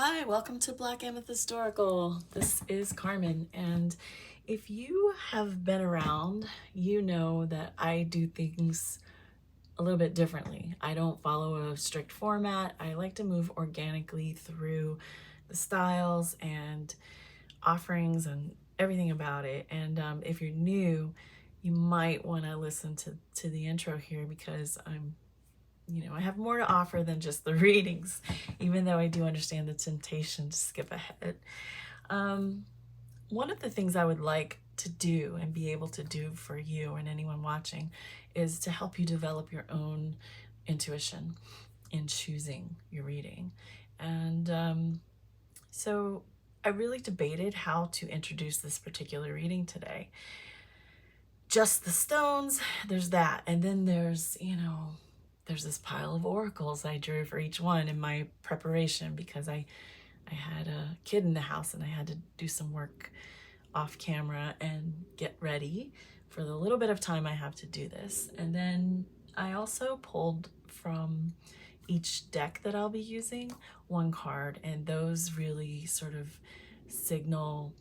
Hi, welcome to Black Amethyst Oracle. This is Carmen, and if you have been around, you know that I do things a little bit differently. I don't follow a strict format. I like to move organically through the styles and offerings and everything about it. And if you're new, you might want to listen to the intro here because I have more to offer than just the readings, even though I do understand the temptation to skip ahead. One of the things I would like to do and be able to do for you and anyone watching is to help you develop your own intuition in choosing your reading. And so I really debated how to introduce this particular reading today. Just the stones, there's that. And then there's this pile of oracles I drew for each one in my preparation because I had a kid in the house and I had to do some work off camera and get ready for the little bit of time I have to do this. And then I also pulled from each deck that I'll be using one card, and those really sort of signal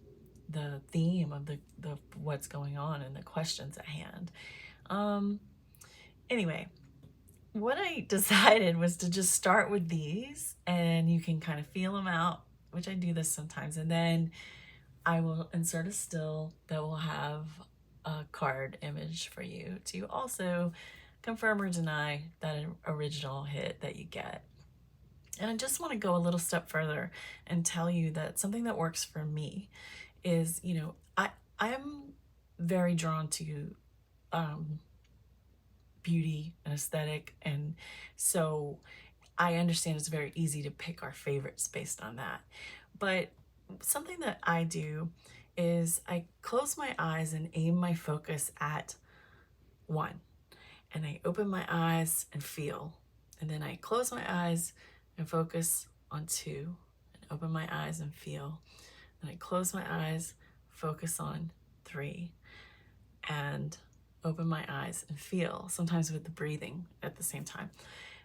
the theme of the what's going on and the questions at hand. Anyway, what I decided was to just start with these, and you can kind of feel them out, which I do this sometimes, and then I will insert a still that will have a card image for you to also confirm or deny that original hit that you get. And I just want to go a little step further and tell you that something that works for me is, I'm very drawn to beauty and aesthetic, and so I understand it's very easy to pick our favorites based on that. But something that I do is I close my eyes and aim my focus at one, and I open my eyes and feel, and then I close my eyes and focus on two, and open my eyes and feel, and I close my eyes, focus on three, and open my eyes and feel, sometimes with the breathing at the same time.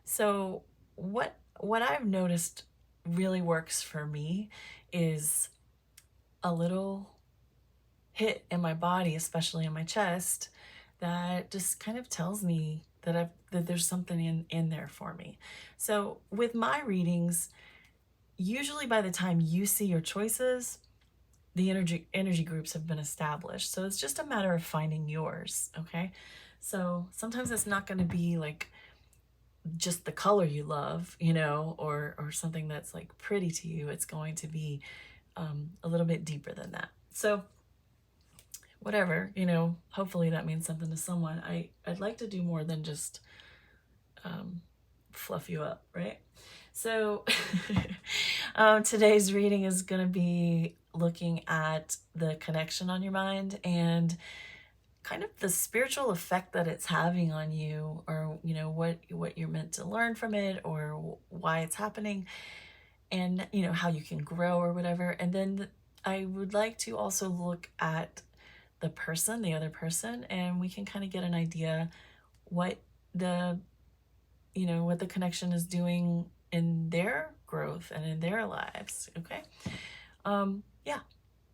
So what I've noticed really works for me is a little hit in my body, especially in my chest, that just kind of tells me that there's something in there for me. So with my readings, usually by the time you see your choices, the energy groups have been established. So it's just a matter of finding yours, okay? So sometimes it's not going to be like just the color you love, or something that's like pretty to you. It's going to be a little bit deeper than that. So whatever, hopefully that means something to someone. I'd like to do more than just fluff you up, right? So today's reading is going to be looking at the connection on your mind and kind of the spiritual effect that it's having on you, or what you're meant to learn from it, or why it's happening, and how you can grow or whatever. And then I would like to also look at the other person, and we can kind of get an idea what the connection is doing in their growth and in their lives. Okay. Yeah,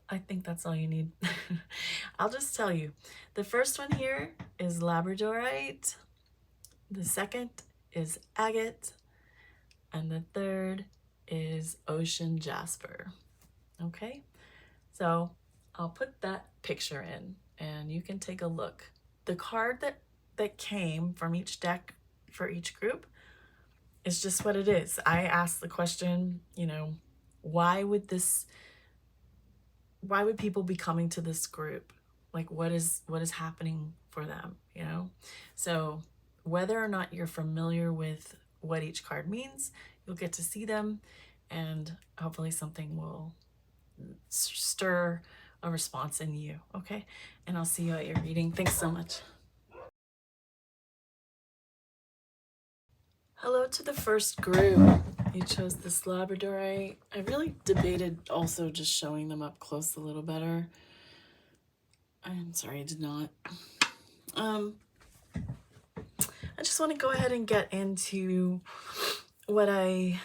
I think that's all you need. I'll just tell you. The first one here is labradorite. The second is agate. And the third is ocean jasper. Okay? So I'll put that picture in and you can take a look. The card that came from each deck for each group is just what it is. I asked the question, why would people be coming to this group? Like, what is happening for them, So whether or not you're familiar with what each card means, you'll get to see them, and hopefully something will stir a response in you, okay? And I'll see you at your reading. Thanks so much. Hello to the first group. You chose this labradorite. I really debated also just showing them up close a little better. I'm sorry, I did not. I just want to go ahead and get into what I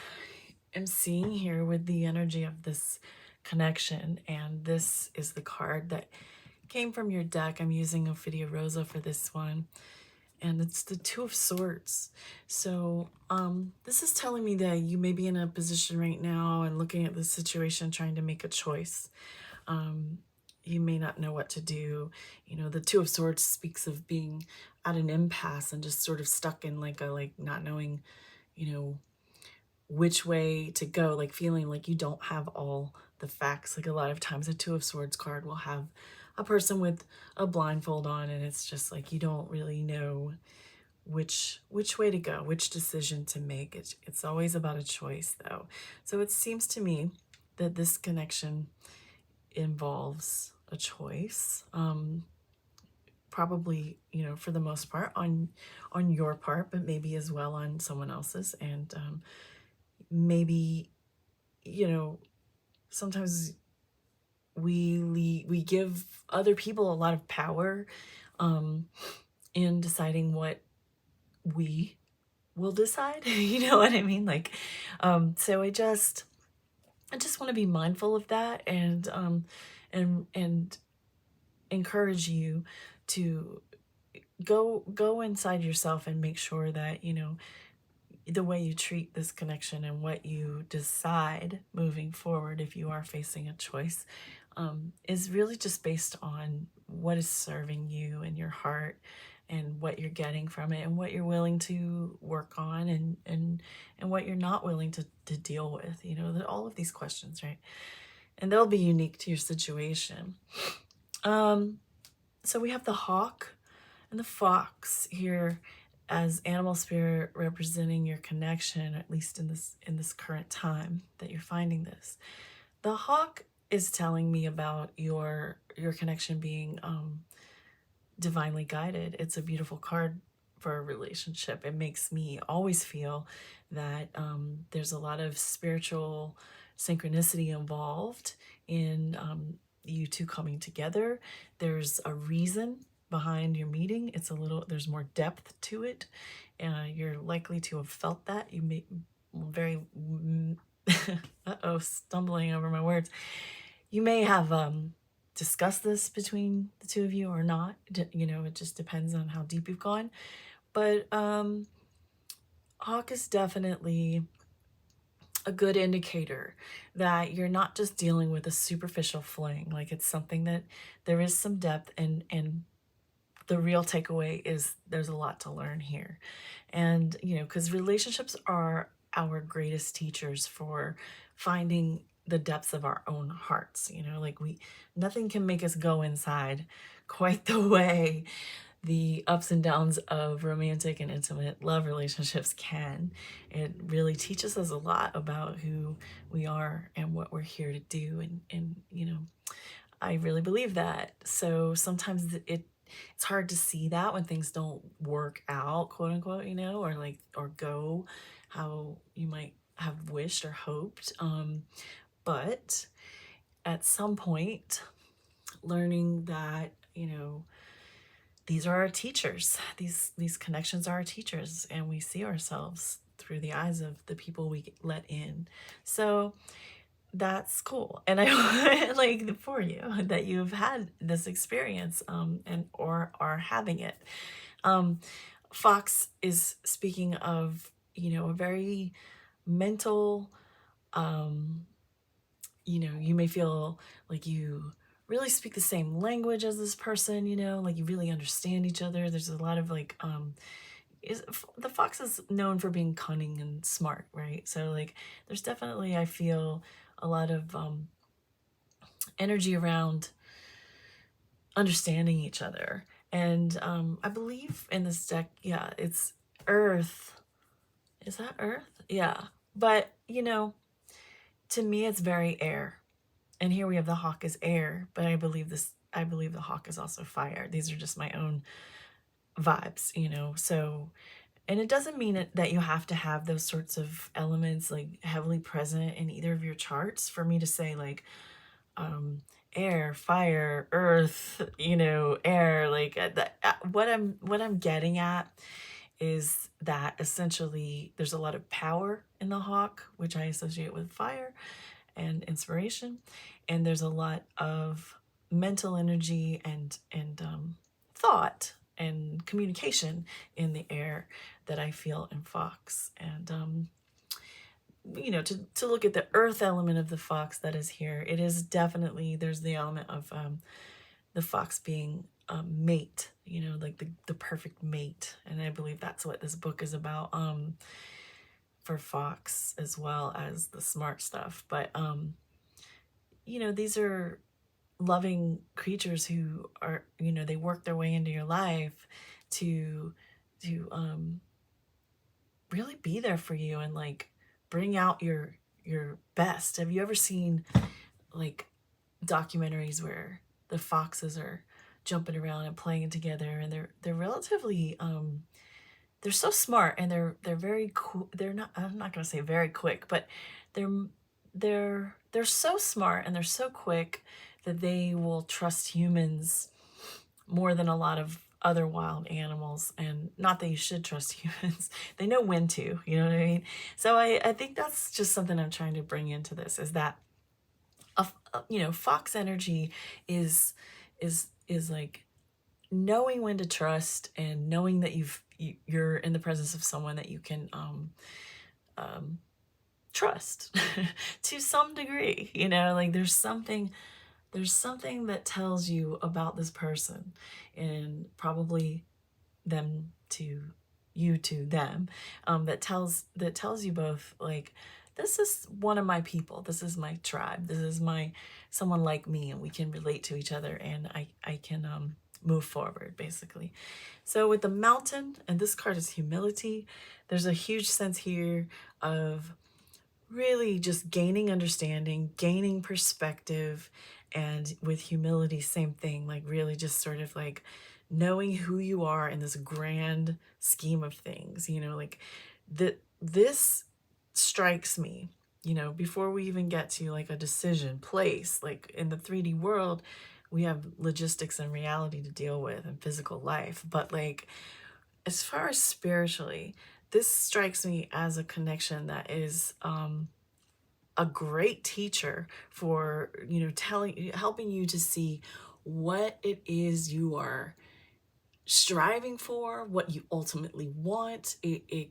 am seeing here with the energy of this connection, and this is the card that came from your deck. I'm using OPHIDIA ROSA for this one, and it's the Two of Swords. So this is telling me that you may be in a position right now and looking at the situation, trying to make a choice. You may not know what to do. You know, the Two of Swords speaks of being at an impasse and just sort of stuck in like not knowing, you know, which way to go, like feeling like you don't have all the facts. Like a lot of times a Two of Swords card will have a person with a blindfold on, and it's just like you don't really know which way to go, which decision to make. It's always about a choice though. So it seems to me that this connection involves a choice, probably, you know, for the most part on your part, but maybe as well on someone else's. And maybe, you know, sometimes we give other people a lot of power in deciding what we will decide. You know what I mean? Like, so I just want to be mindful of that, and encourage you to go inside yourself and make sure that, you know, the way you treat this connection and what you decide moving forward, if you are facing a choice, is really just based on what is serving you and your heart, and what you're getting from it, and what you're willing to work on, and what you're not willing to deal with. You know, all of these questions, right? And they'll be unique to your situation. So we have the hawk and the fox here as animal spirit representing your connection, at least in this current time that you're finding this. The hawk is telling me about your connection being divinely guided. It's a beautiful card for a relationship. It makes me always feel that there's a lot of spiritual synchronicity involved in you two coming together. There's a reason behind your meeting. There's more depth to it. You're likely to have felt that. You may very, stumbling over my words. You may have discuss this between the two of you or not. You know, it just depends on how deep you've gone. But hawk is definitely a good indicator that you're not just dealing with a superficial fling. Like, it's something that there is some depth, and the real takeaway is there's a lot to learn here. And, you know, because relationships are our greatest teachers for finding the depths of our own hearts. You know, like nothing can make us go inside quite the way the ups and downs of romantic and intimate love relationships can. It really teaches us a lot about who we are and what we're here to do. And you know, I really believe that. So sometimes it's hard to see that when things don't work out, quote unquote, you know, or go how you might have wished or hoped. But at some point, learning that, you know, these are our teachers. These connections are our teachers, and we see ourselves through the eyes of the people we let in. So that's cool. And I like for you that you've had this experience, and or are having it. Fox is speaking of, you know, a very mental, you know, you may feel like you really speak the same language as this person, you know, like you really understand each other. There's a lot of like, the fox is known for being cunning and smart, right? So like, there's definitely, I feel, a lot of energy around understanding each other. And I believe in this deck, yeah, it's Earth. Is that Earth? Yeah. But, you know, to me, it's very air. And here we have the hawk as air, but I believe the hawk is also fire. These are just my own vibes, you know. So, and it doesn't mean that you have to have those sorts of elements like heavily present in either of your charts for me to say like air, fire, earth, you know, air, like what I'm getting at is that essentially there's a lot of power in the hawk, which I associate with fire and inspiration. And there's a lot of mental energy and thought and communication in the air that I feel in fox. And you know, to look at the earth element of the fox that is here, it is definitely, there's the element of the fox being a mate, you know, like the perfect mate. And I believe that's what this book is about, for fox as well as the smart stuff. But you know, these are loving creatures who are, you know, they work their way into your life to really be there for you and like bring out your best. Have you ever seen like documentaries where the foxes are jumping around and playing together, and they're relatively they're so smart, and they're very cool. They're not, I'm not going to say very quick, but they're they're so smart and they're so quick that they will trust humans more than a lot of other wild animals. And not that you should trust humans. They know when to, you know what I mean? So I think that's just something I'm trying to bring into this, is that you know, fox energy is like knowing when to trust, and knowing that you're in the presence of someone that you can trust to some degree. You know, like there's something that tells you about this person, and probably them to you to them, that tells you both, like, this is one of my people, this is my tribe, this is my someone like me, and we can relate to each other, and I can move forward, basically. So with the mountain, and this card is humility, there's a huge sense here of really just gaining understanding, gaining perspective. And with humility, same thing, like really just sort of like knowing who you are in this grand scheme of things, you know, like this strikes me, you know, before we even get to like a decision place, like in the 3D world, we have logistics and reality to deal with and physical life. But like, as far as spiritually, this strikes me as a connection that is a great teacher for, you know, helping you to see what it is you are striving for, what you ultimately want. It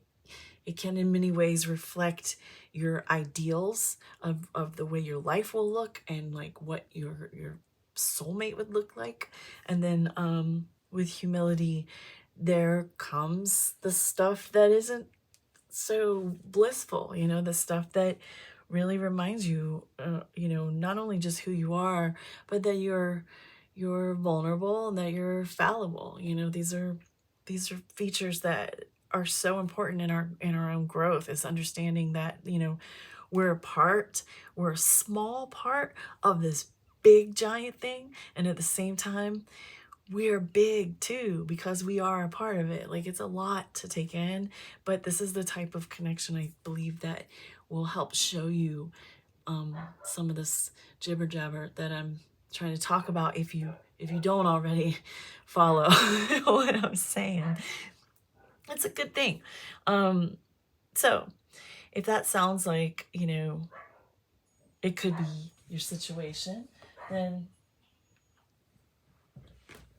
can in many ways reflect your ideals of the way your life will look, and like what your soulmate would look like. And then with humility, there comes the stuff that isn't so blissful, you know, the stuff that really reminds you, you know, not only just who you are, but that you're vulnerable and that you're fallible. You know, these are features that are so important in our own growth, is understanding that, you know, we're a small part of this big giant thing, and at the same time we're big too, because we are a part of it. Like, it's a lot to take in, but this is the type of connection I believe that will help show you some of this jibber jabber that I'm trying to talk about, if you don't already follow what I'm saying. It's a good thing. So if that sounds like, you know, it could be your situation, then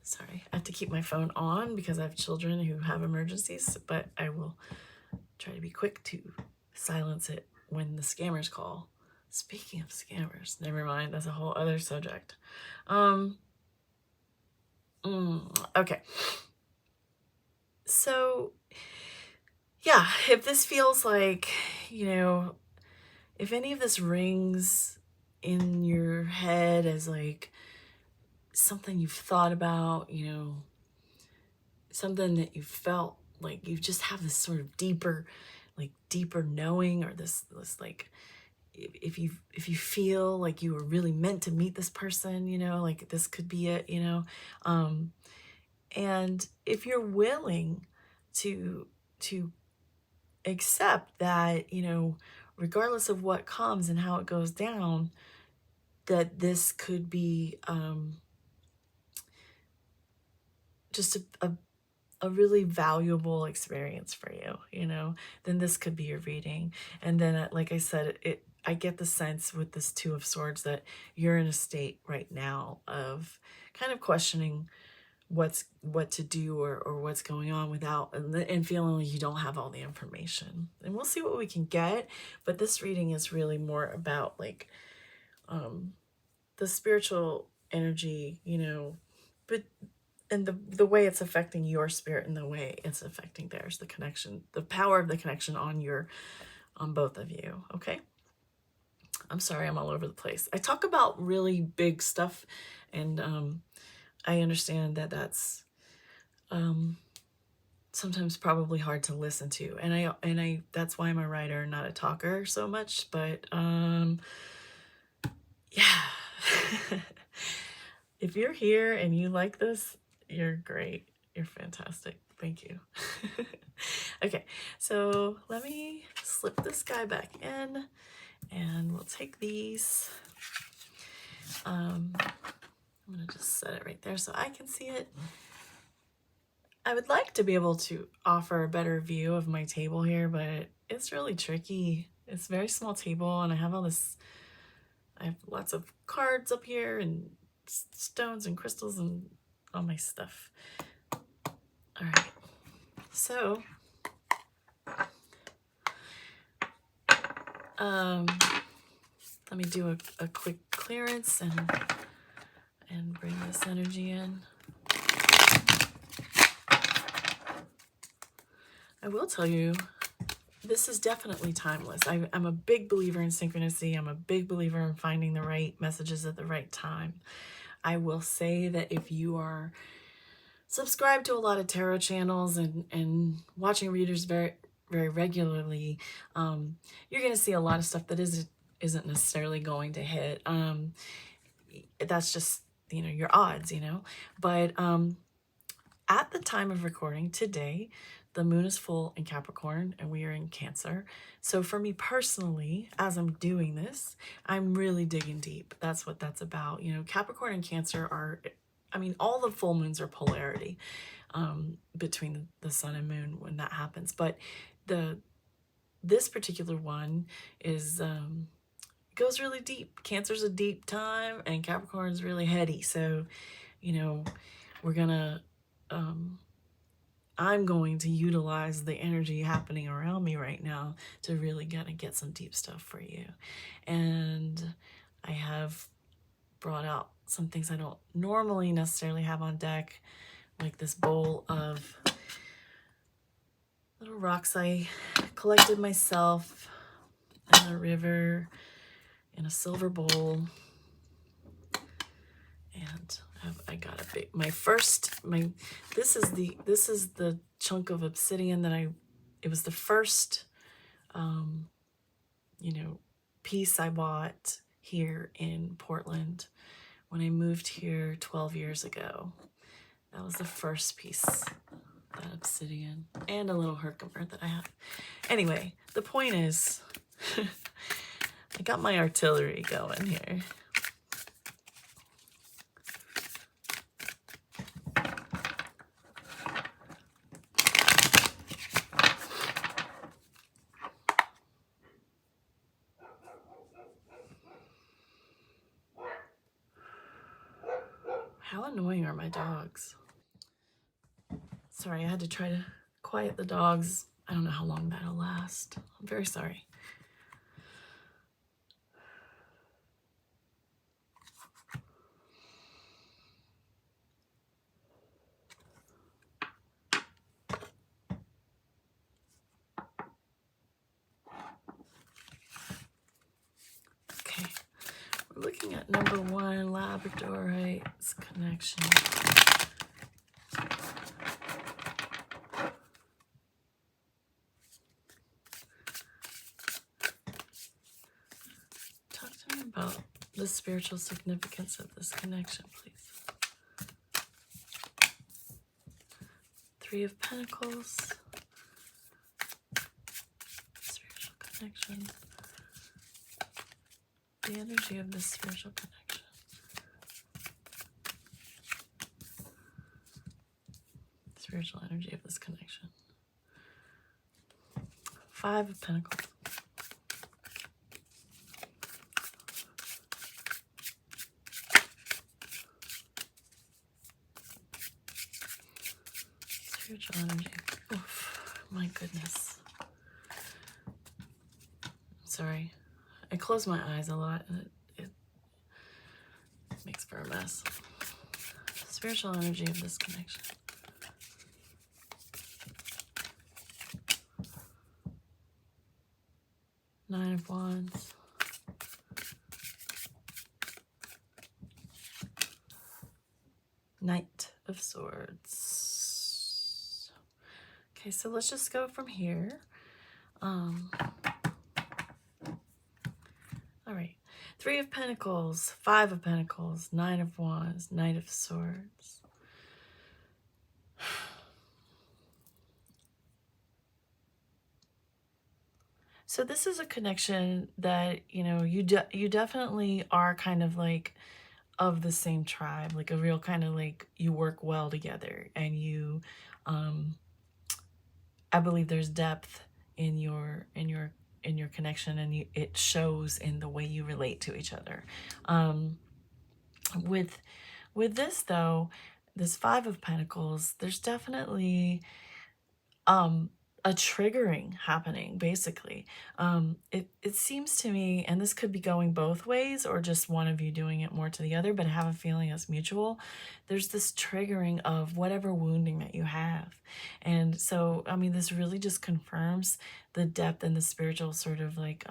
sorry, I have to keep my phone on because I have children who have emergencies, but I will try to be quick to silence it when the scammers call. Speaking of scammers, never mind, that's a whole other subject. Okay. So, yeah, if this feels like, you know, if any of this rings in your head as like something you've thought about, you know, something that you felt like you just have this sort of deeper knowing, or this like, if you feel like you were really meant to meet this person, you know, like this could be it, you know. And if you're willing to accept that, you know, regardless of what comes and how it goes down, that this could be just a a really valuable experience for you, you know, then this could be your reading. And then, like I said, I get the sense with this Two of Swords that you're in a state right now of kind of questioning what to do or what's going on without, and feeling like you don't have all the information. And we'll see what we can get, but this reading is really more about like the spiritual energy, you know, but and the way it's affecting your spirit and the way it's affecting theirs, the connection, the power of the connection on both of you. Okay, I'm sorry, I'm all over the place. I talk about really big stuff, and I understand that that's sometimes probably hard to listen to, and I that's why I'm a writer, not a talker so much. But yeah. If you're here and you like this, you're great. You're fantastic. Thank you. Okay, so let me slip this guy back in, and we'll take these. I'm gonna just set it right there so I can see it. I would like to be able to offer a better view of my table here, but it's really tricky. It's a very small table, and I have lots of cards up here and stones and crystals and all my stuff. All right, so let me do a quick clearance and bring this energy in. I will tell you, this is definitely timeless. I'm a big believer in synchronicity. I'm a big believer in finding the right messages at the right time. I will say that if you are subscribed to a lot of tarot channels and watching readers very, very regularly, you're going to see a lot of stuff that isn't necessarily going to hit. That's just, you know, your odds, you know. But at the time of recording today, the moon is full in Capricorn and we are in Cancer. So for me personally, as I'm doing this, I'm really digging deep. That's what that's about. You know, Capricorn and Cancer are, I mean, all the full moons are polarity between the sun and moon when that happens. But this particular one is goes really deep. Cancer's a deep time and Capricorn's really heady. So, you know, we're gonna I'm going to utilize the energy happening around me right now to really get some deep stuff for you. And I have brought out some things I don't normally necessarily have on deck, like this bowl of little rocks I collected myself in a river in a silver bowl. And I got a big, this is the chunk of obsidian that it was the first, you know, piece I bought here in Portland when I moved here 12 years ago. That was the first piece, that obsidian, and a little Herkimer that I have. Anyway, the point is, I got my artillery going here. How annoying are my dogs? Sorry, I had to try to quiet the dogs. I don't know how long that'll last. I'm very sorry. Okay, we're looking at number 1, Labradorites connection. Talk to me about the spiritual significance of this connection, please. 3 of Pentacles, spiritual connection, the energy of this spiritual connection. spiritual energy of this connection. 5 of Pentacles. Spiritual energy. Oof, my goodness. Sorry. I close my eyes a lot and it makes for a mess. Spiritual energy of this connection. Nine of Wands. Knight of Swords. Okay, so let's just go from here. All right. 3 of Pentacles, 5 of Pentacles, 9 of Wands, Knight of Swords. So this is a connection that, you know, you definitely are kind of like of the same tribe, like a real kind of like you work well together, and you, I believe there's depth in your connection, and it shows in the way you relate to each other. With this though, this 5 of Pentacles, there's definitely a triggering happening, basically. It seems to me, and this could be going both ways or just one of you doing it more to the other, but I have a feeling it's mutual. There's this triggering of whatever wounding that you have. And so, I mean, this really just confirms the depth and the spiritual sort of like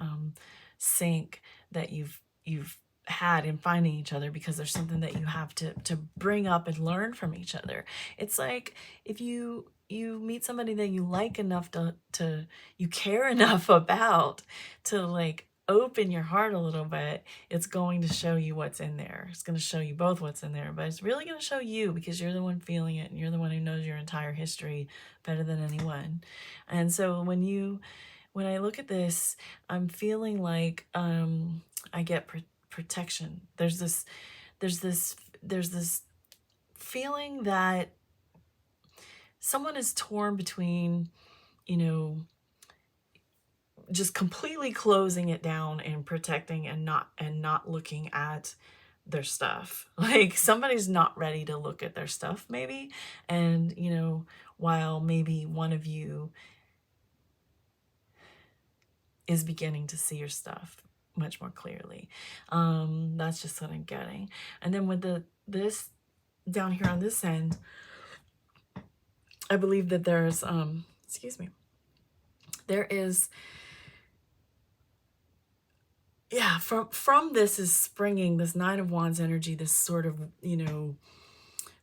sync that you've had in finding each other, because there's something that you have to bring up and learn from each other. It's like if you meet somebody that you like enough to you care enough about to like open your heart a little bit, it's going to show you what's in there. It's going to show you both what's in there, but it's really going to show you, because you're the one feeling it and you're the one who knows your entire history better than anyone. And so when I look at this, I'm feeling like I get protection. There's this feeling that someone is torn between, you know, just completely closing it down and protecting and not looking at their stuff. Like somebody's not ready to look at their stuff maybe, and you know, while maybe one of you is beginning to see your stuff much more clearly. That's just what I'm getting. And then with this down here on this end, I believe that there's excuse me, there is, yeah, from this is springing this 9 of Wands energy, this sort of, you know,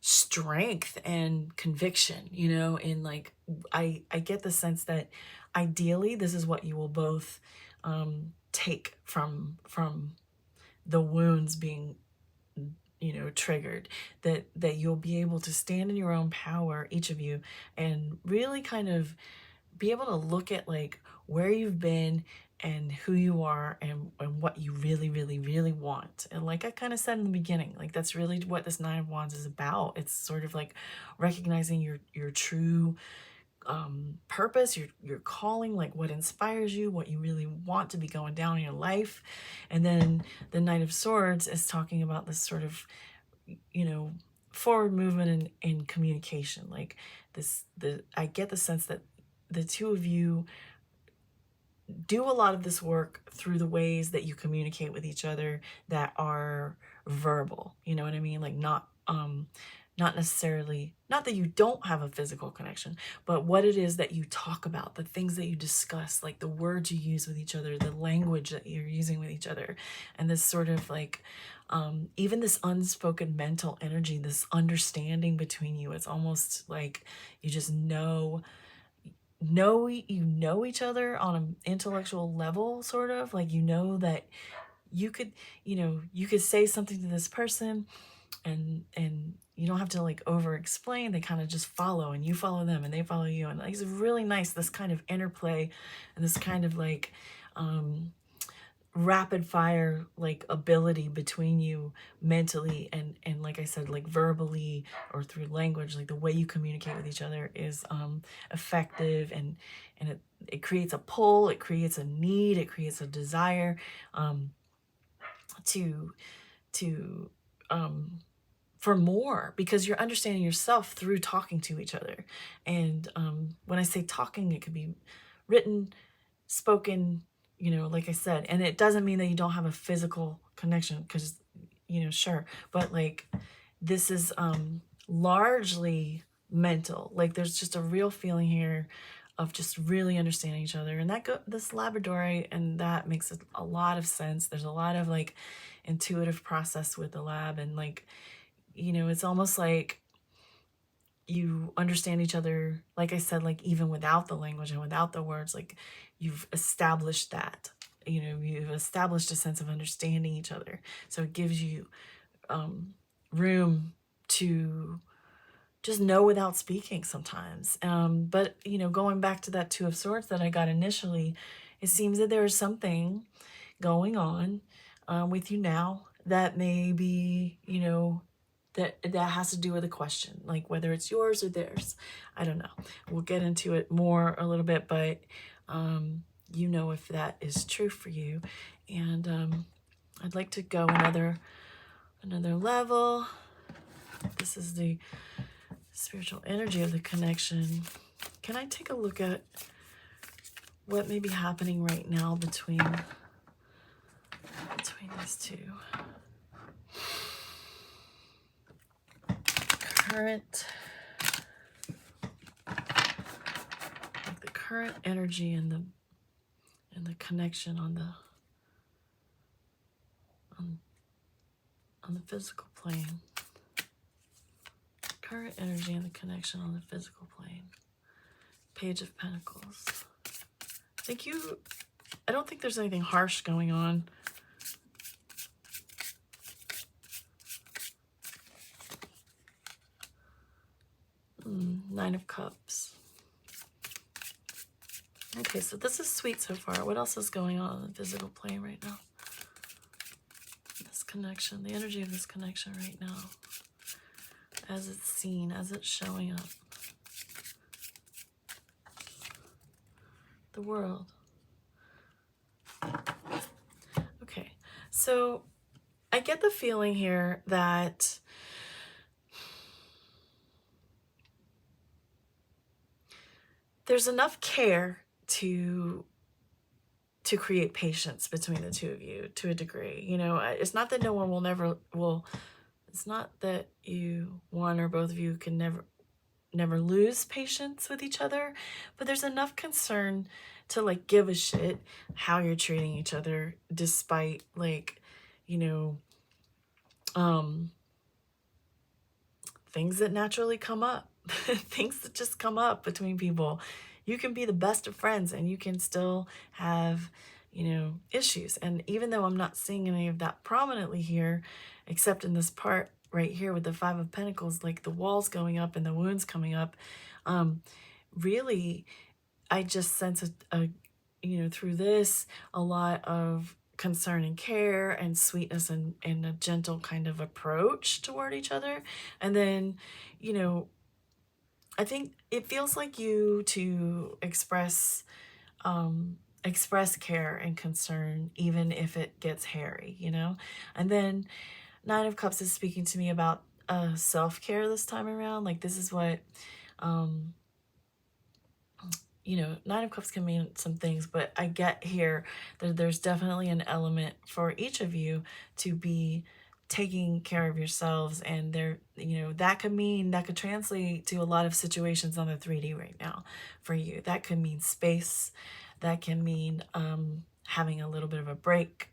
strength and conviction, you know, in like I get the sense that ideally this is what you will both take from the wounds being, you know, triggered, that you'll be able to stand in your own power, each of you, and really kind of be able to look at like where you've been and who you are, and what you really, really, really want. And like I kind of said in the beginning, like that's really what this 9 of Wands is about. It's sort of like recognizing your true purpose, your calling, like what inspires you, what you really want to be going down in your life. And then the Knight of Swords is talking about this sort of, you know, forward movement and communication. Like I get the sense that the two of you do a lot of this work through the ways that you communicate with each other that are verbal. You know what I mean? Like not necessarily, not that you don't have a physical connection, but what it is that you talk about, the things that you discuss, like the words you use with each other, the language that you're using with each other, and this sort of like, even this unspoken mental energy, this understanding between you. It's almost like you just know each other on an intellectual level, sort of like, you know, that you could, you know, you could say something to this person and you don't have to like over explain. They kind of just follow, and you follow them and they follow you. And like, it's really nice, this kind of interplay and this kind of like rapid fire like ability between you mentally and like I said, like verbally or through language, like the way you communicate with each other is effective, and it creates a pull, it creates a need, it creates a desire to to for more, because you're understanding yourself through talking to each other. And when I say talking, it could be written, spoken, like I said. And it doesn't mean that you don't have a physical connection, because, sure. But like, this is largely mental. Like, there's just a real feeling here of just really understanding each other. And this Labradorite, and that makes a lot of sense. There's a lot of like intuitive process with the lab, and like, it's almost like you understand each other, like I said, like even without the language and without the words, like you've established that, you've established a sense of understanding each other. So it gives you room to just know without speaking sometimes. But, going back to that Two of Swords that I got initially, it seems that there is something going on with you now that may be, that has to do with a question, like whether it's yours or theirs. I don't know. We'll get into it more a little bit, but if that is true for you. And I'd like to go another level. This is the spiritual energy of the connection. Can I take a look at what may be happening right now between these two? The current energy and the connection on the physical plane. Current energy and the connection on the physical plane. Page of Pentacles. I don't think there's anything harsh going on. Nine of Cups. Okay, so this is sweet so far. What else is going on the physical plane right now? This connection, the energy of this connection right now, as it's seen, as it's showing up. The World. Okay, so I get the feeling here that there's enough care to create patience between the two of you to a degree. It's not that no one it's not that one or both of you can never lose patience with each other, but there's enough concern to like give a shit how you're treating each other, despite like, things that naturally come up, things that just come up between people. You can be the best of friends and you can still have, issues. And even though I'm not seeing any of that prominently here, except in this part right here with the Five of Pentacles, like the walls going up and the wounds coming up, really, I just sense through this, a lot of concern and care and sweetness and a gentle kind of approach toward each other. And then, I think it feels like you to express care and concern, even if it gets hairy, And then Nine of Cups is speaking to me about self-care this time around. Like, this is what, Nine of Cups can mean some things, but I get here that there's definitely an element for each of you to be taking care of yourselves. And that could translate to a lot of situations on the 3D right now for you. That could mean space. That can mean having a little bit of a break.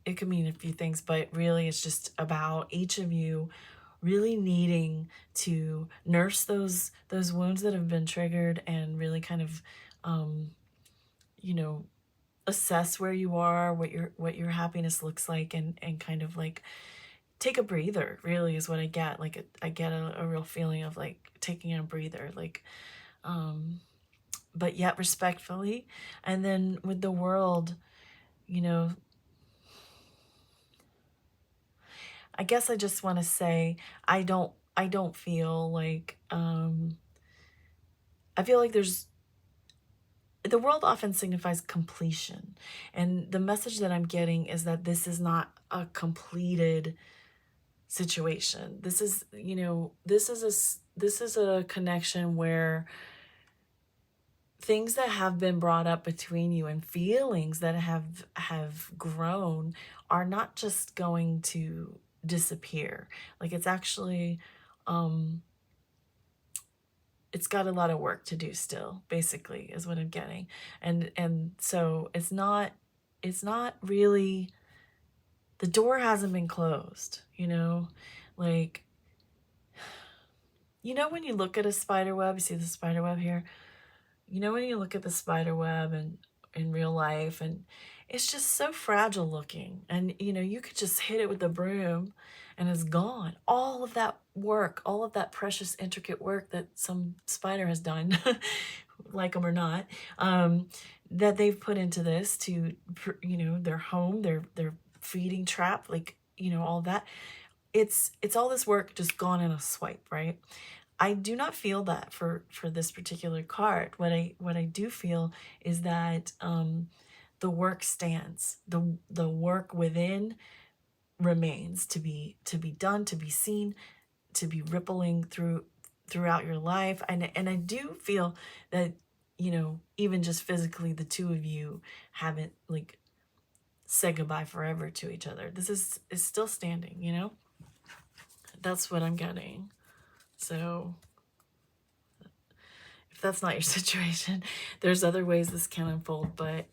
It could mean a few things, but really it's just about each of you really needing to nurse those wounds that have been triggered, and really kind of assess where you are, what your happiness looks like, and kind of like take a breather, really is what I get. Like I get a real feeling of like taking a breather, like but yet respectfully. And then with the world, you know, I guess I just want to say I don't feel like I feel like there's the world often signifies completion. And the message that I'm getting is that this is not a completed situation. This is, this is a connection where things that have been brought up between you and feelings that have grown are not just going to disappear. Like it's actually it's got a lot of work to do still, basically, is what I'm getting. And so it's not really, the door hasn't been closed, like, when you look at a spider web, you see the spider web here, when you look at the spider web and in real life, and it's just so fragile looking, and you could just hit it with a broom and it's gone. All of that work, all of that precious intricate work that some spider has done, like them or not, that they've put into this to, their home, their feeding trap, like, all that. It's all this work just gone in a swipe, right? I do not feel that for this particular card. What I do feel is that the work stands. The work within remains to be done, to be seen, to be rippling throughout your life. And I do feel that, even just physically, the two of you haven't like said goodbye forever to each other. This is still standing, That's what I'm getting. So if that's not your situation, there's other ways this can unfold, but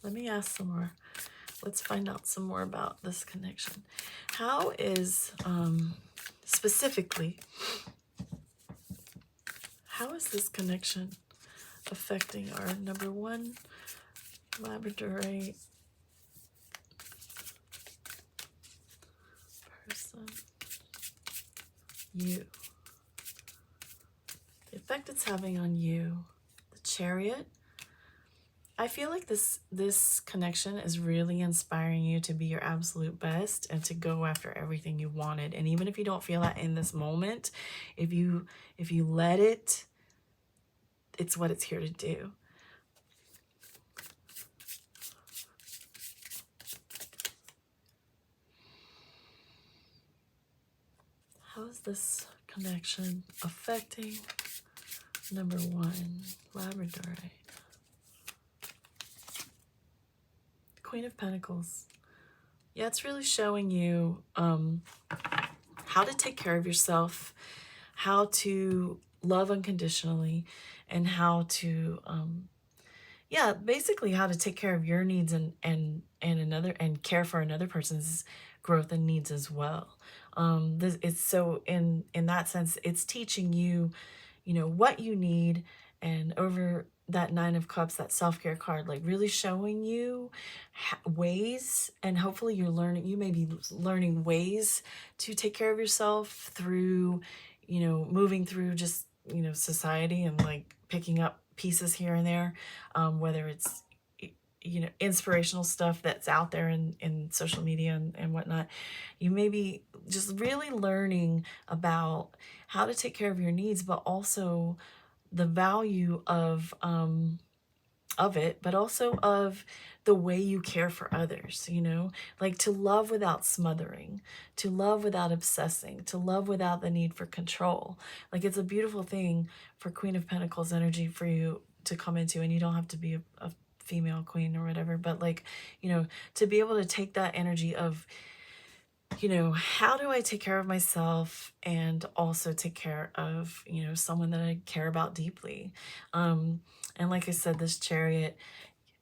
let me ask some more. Let's find out some more about this connection. How is specifically, how is this connection affecting our number one Labradorite person? You. The effect it's having on you. The Chariot. I feel like this connection is really inspiring you to be your absolute best and to go after everything you wanted. And even if you don't feel that in this moment, if you let it, it's what it's here to do. How is this connection affecting number one Labradorite? Queen of Pentacles. Yeah, it's really showing you how to take care of yourself, how to love unconditionally, and how to basically how to take care of your needs and care for another person's growth and needs as well. It's so in that sense, it's teaching you, what you need, and over that Nine of Cups, that self-care card, like really showing you ways, and hopefully you may be learning ways to take care of yourself through, moving through just, society, and like picking up pieces here and there, whether it's, inspirational stuff that's out there in social media and whatnot. You may be just really learning about how to take care of your needs, but also the value of it, but also of the way you care for others, like to love without smothering, to love without obsessing, to love without the need for control. Like it's a beautiful thing for Queen of Pentacles energy for you to come into, and you don't have to be a female queen or whatever, but like, to be able to take that energy of, how do I take care of myself and also take care of, someone that I care about deeply. And like I said, this Chariot,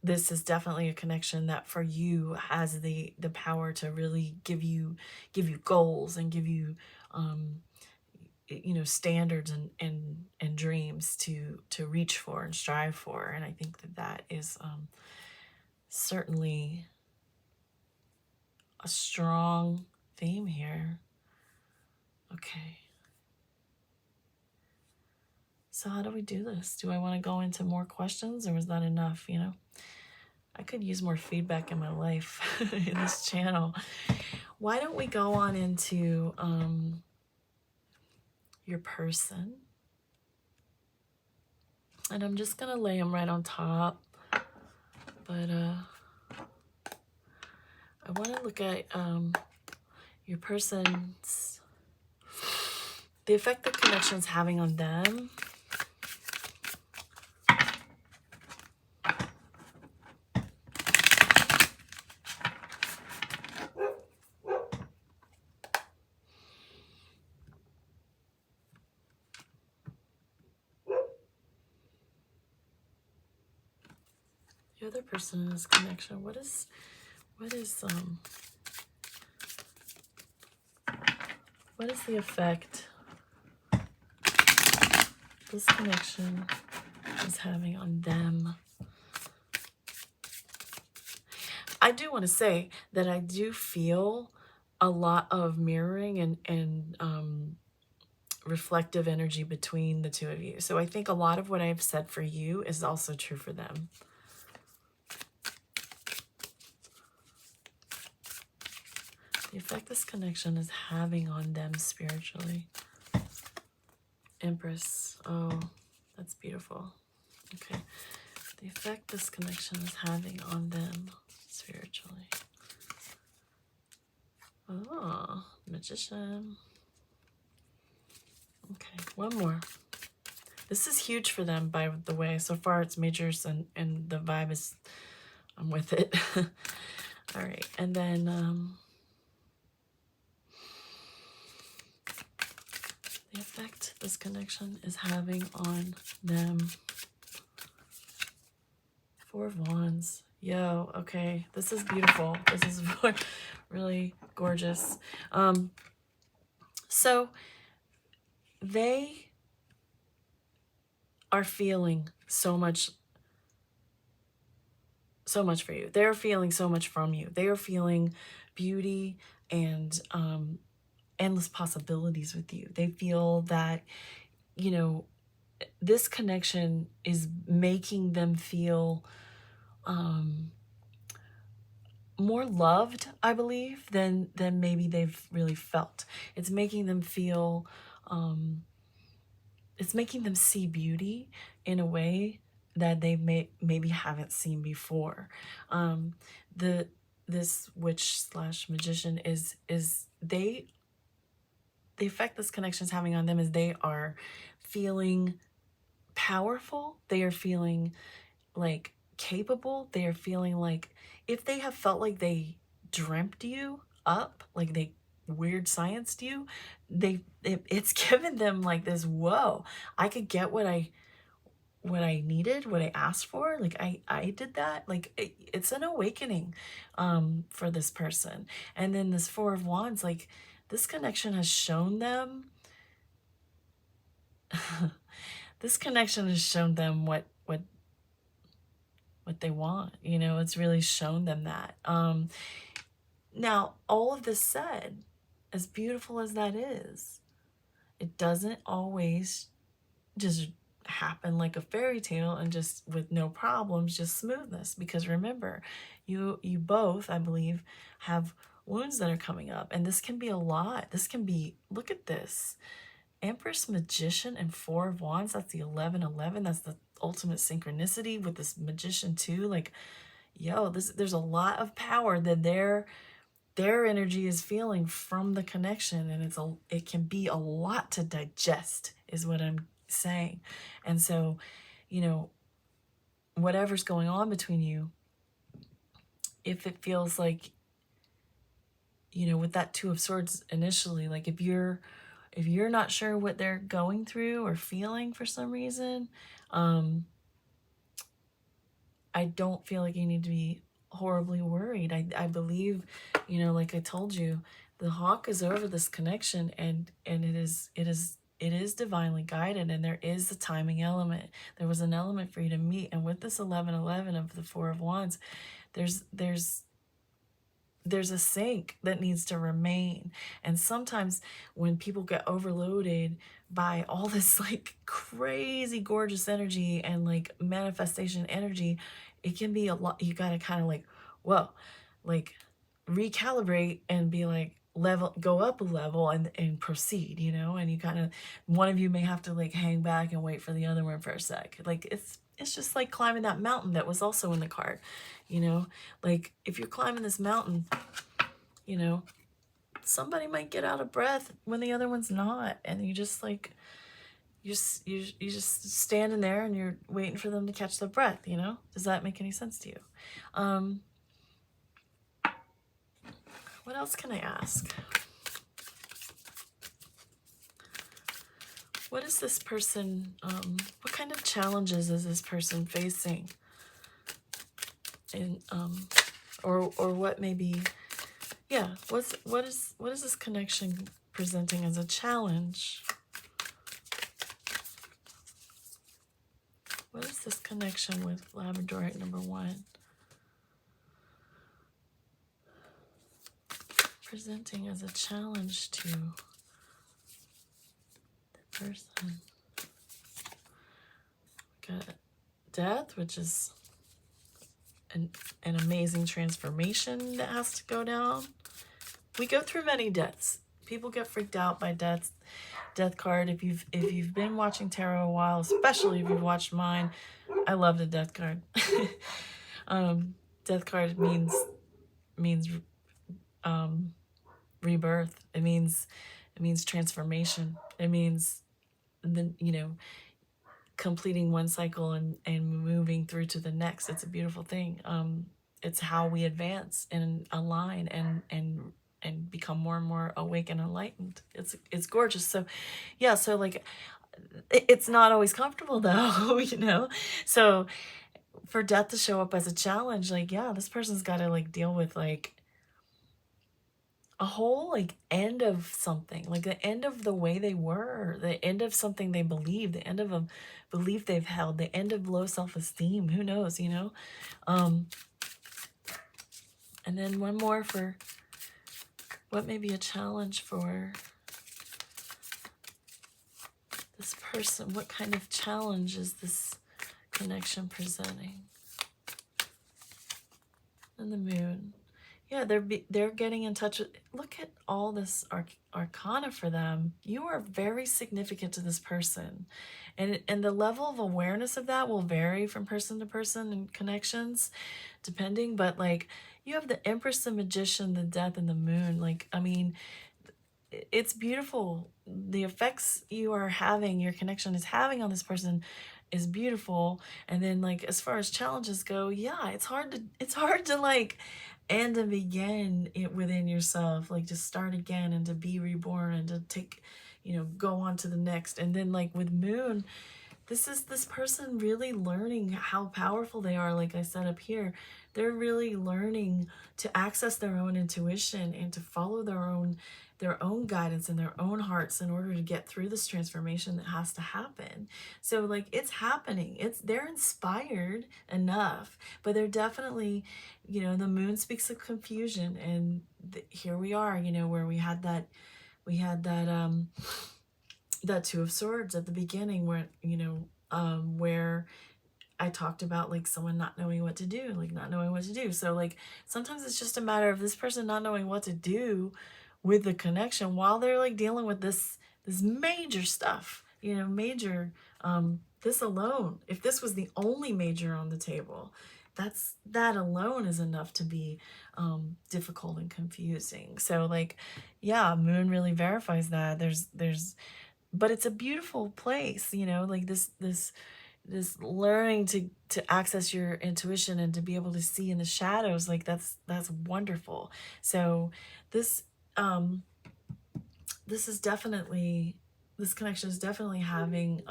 this is definitely a connection that for you has the power to really give you goals and give you, standards and dreams to reach for and strive for. And I think that is certainly a strong theme here. Okay. So how do we do this? Do I want to go into more questions, or was that enough? You know, I could use more feedback in my life in this channel. Why don't we go on into your person? And I'm just going to lay them right on top. But I want to look at your person's, the effect the connection's having on them. The other person in this connection, what is the effect this connection is having on them? I do want to say that I do feel a lot of mirroring and reflective energy between the two of you. So I think a lot of what I've said for you is also true for them. The effect this connection is having on them spiritually. Empress. Oh, that's beautiful. Okay. The effect this connection is having on them spiritually. Oh, Magician. Okay, one more. This is huge for them, by the way. So far it's majors, and the vibe is, I'm with it. All right, and then the effect this connection is having on them. Four of Wands. Yo, okay, this is beautiful. This is really gorgeous. So they are feeling so much for you. They're feeling so much from you. They are feeling beauty and endless possibilities with you. They feel that, you know, this connection is making them feel more loved, I believe, than maybe they've really felt. It's making them feel, it's making them see beauty in a way that they maybe haven't seen before. This witch / magician is the effect this connection is having on them is they are feeling powerful. They are feeling like capable. They are feeling like, if they have felt like they dreamt you up, like they weird scienced you, it's given them like this, whoa, I could get what I needed, what I asked for. Like I did that. Like it's an awakening for this person. And then this Four of Wands, like this connection has shown them this connection has shown them what they want. You know, it's really shown them that. Now, all of this said, as beautiful as that is, it doesn't always just happen like a fairy tale and just with no problems, just smoothness. Because remember, you both, I believe, have wounds that are coming up, and this can be a lot. This can be, look at this, Empress, Magician, and Four of Wands. That's the 11-11. That's the ultimate synchronicity with this Magician too. Like, yo, there's a lot of power that their energy is feeling from the connection, and it can be a lot to digest, is what I'm saying. And so, you know, whatever's going on between you, if it feels like, you know, with that Two of Swords initially, like if you're not sure what they're going through or feeling for some reason, I don't feel like you need to be horribly worried. I believe, you know, like I told you, the hawk is over this connection, and it is divinely guided, and there is the timing element. There was an element for you to meet, and with this 11-11 of the Four of Wands, there's there's a sync that needs to remain. And sometimes when people get overloaded by all this like crazy gorgeous energy and like manifestation energy, it can be a lot. You got to kind of like, whoa, like recalibrate and be like, go up a level and proceed, you know. And you kind of, one of you may have to like hang back and wait for the other one for a sec. Like it's just like climbing that mountain that was also in the card, you know. Like if you're climbing this mountain, you know, somebody might get out of breath when the other one's not, and you just like you just standing there and you're waiting for them to catch their breath, you know. Does that make any sense to you? What else can I ask? What is this person, what kind of challenges is this person facing? And, or what may be, yeah, what is this connection presenting as a challenge? What is this connection with Labradorite number 1? Presenting as a challenge to the person. Got death, which is an amazing transformation that has to go down. We go through many deaths. People get freaked out by deaths. Death card. If you've been watching tarot a while, especially if you've watched mine, I love the death card. Death card means rebirth. It means transformation. It means completing one cycle and moving through to the next. It's a beautiful thing. It's how we advance and align and become more and more awake and enlightened. It's gorgeous. So yeah, so like it's not always comfortable though, you know. So for death to show up as a challenge, like, yeah, this person's got to like deal with like a whole like end of something, like the end of the way they were, the end of something they believe, the end of a belief they've held, the end of low self-esteem. Who knows, you know? And then one more for what may be a challenge for this person. What kind of challenge is this connection presenting? And the moon. Yeah, they're getting in touch with, look at all this arcana for them. You are very significant to this person. And the level of awareness of that will vary from person to person and connections, depending. But like, you have the Empress, the Magician, the Death, and the Moon. Like, I mean, it's beautiful. The effects you are having, your connection is having on this person is beautiful. And then like, as far as challenges go, yeah, it's hard to like end and begin it within yourself, like to start again and to be reborn and to take, go on to the next. And then like with Moon, this is this person really learning how powerful they are. Like I said up here, they're really learning to access their own intuition and to follow their own guidance in their own hearts in order to get through this transformation that has to happen. So like, it's happening. They're inspired enough, but they're definitely, the Moon speaks of confusion, and here we are, where we had that Two of Swords at the beginning, where where I talked about like someone not knowing what to do, So like, sometimes it's just a matter of this person not knowing what to do with the connection while they're like dealing with this major stuff, major, this alone, if this was the only major on the table, that alone is enough to be difficult and confusing. So like, yeah, Moon really verifies that. But it's a beautiful place, like this learning to access your intuition and to be able to see in the shadows, like that's wonderful. So this this connection is definitely having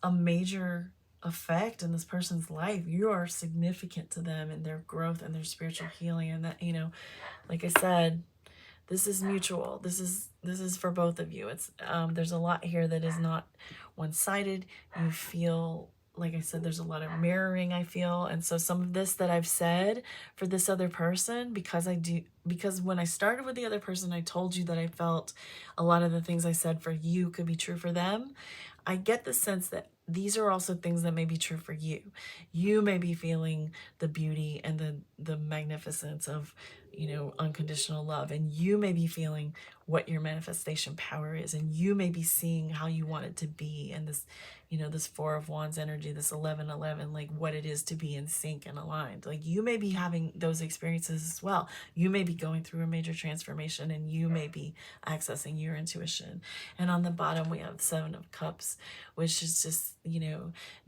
a major effect in this person's life. You are significant to them and their growth and their spiritual healing, and that, like I said, this is mutual. This is for both of you. It's there's a lot here that is not one-sided. You feel like I said, there's a lot of mirroring, I feel. And so some of this that I've said for this other person, because when I started with the other person, I told you that I felt a lot of the things I said for you could be true for them. I get the sense that these are also things that may be true for you. You may be feeling the beauty and the magnificence of, unconditional love. And you may be feeling what your manifestation power is. And you may be seeing how you want it to be. And this, this Four of Wands energy, this 1111, like what it is to be in sync and aligned. Like you may be having those experiences as well. You may be going through a major transformation and you may be accessing your intuition. And on the bottom, we have the Seven of Cups, which is just,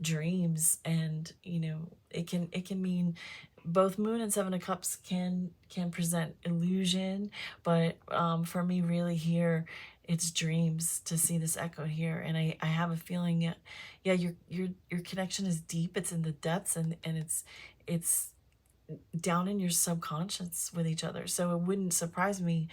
dreams. And, it can mean both Moon and Seven of Cups can present illusion, but for me, really here, it's dreams to see this echoed here. And I have a feeling, yeah, your connection is deep. It's in the depths, and it's down in your subconscious with each other. So it wouldn't surprise me,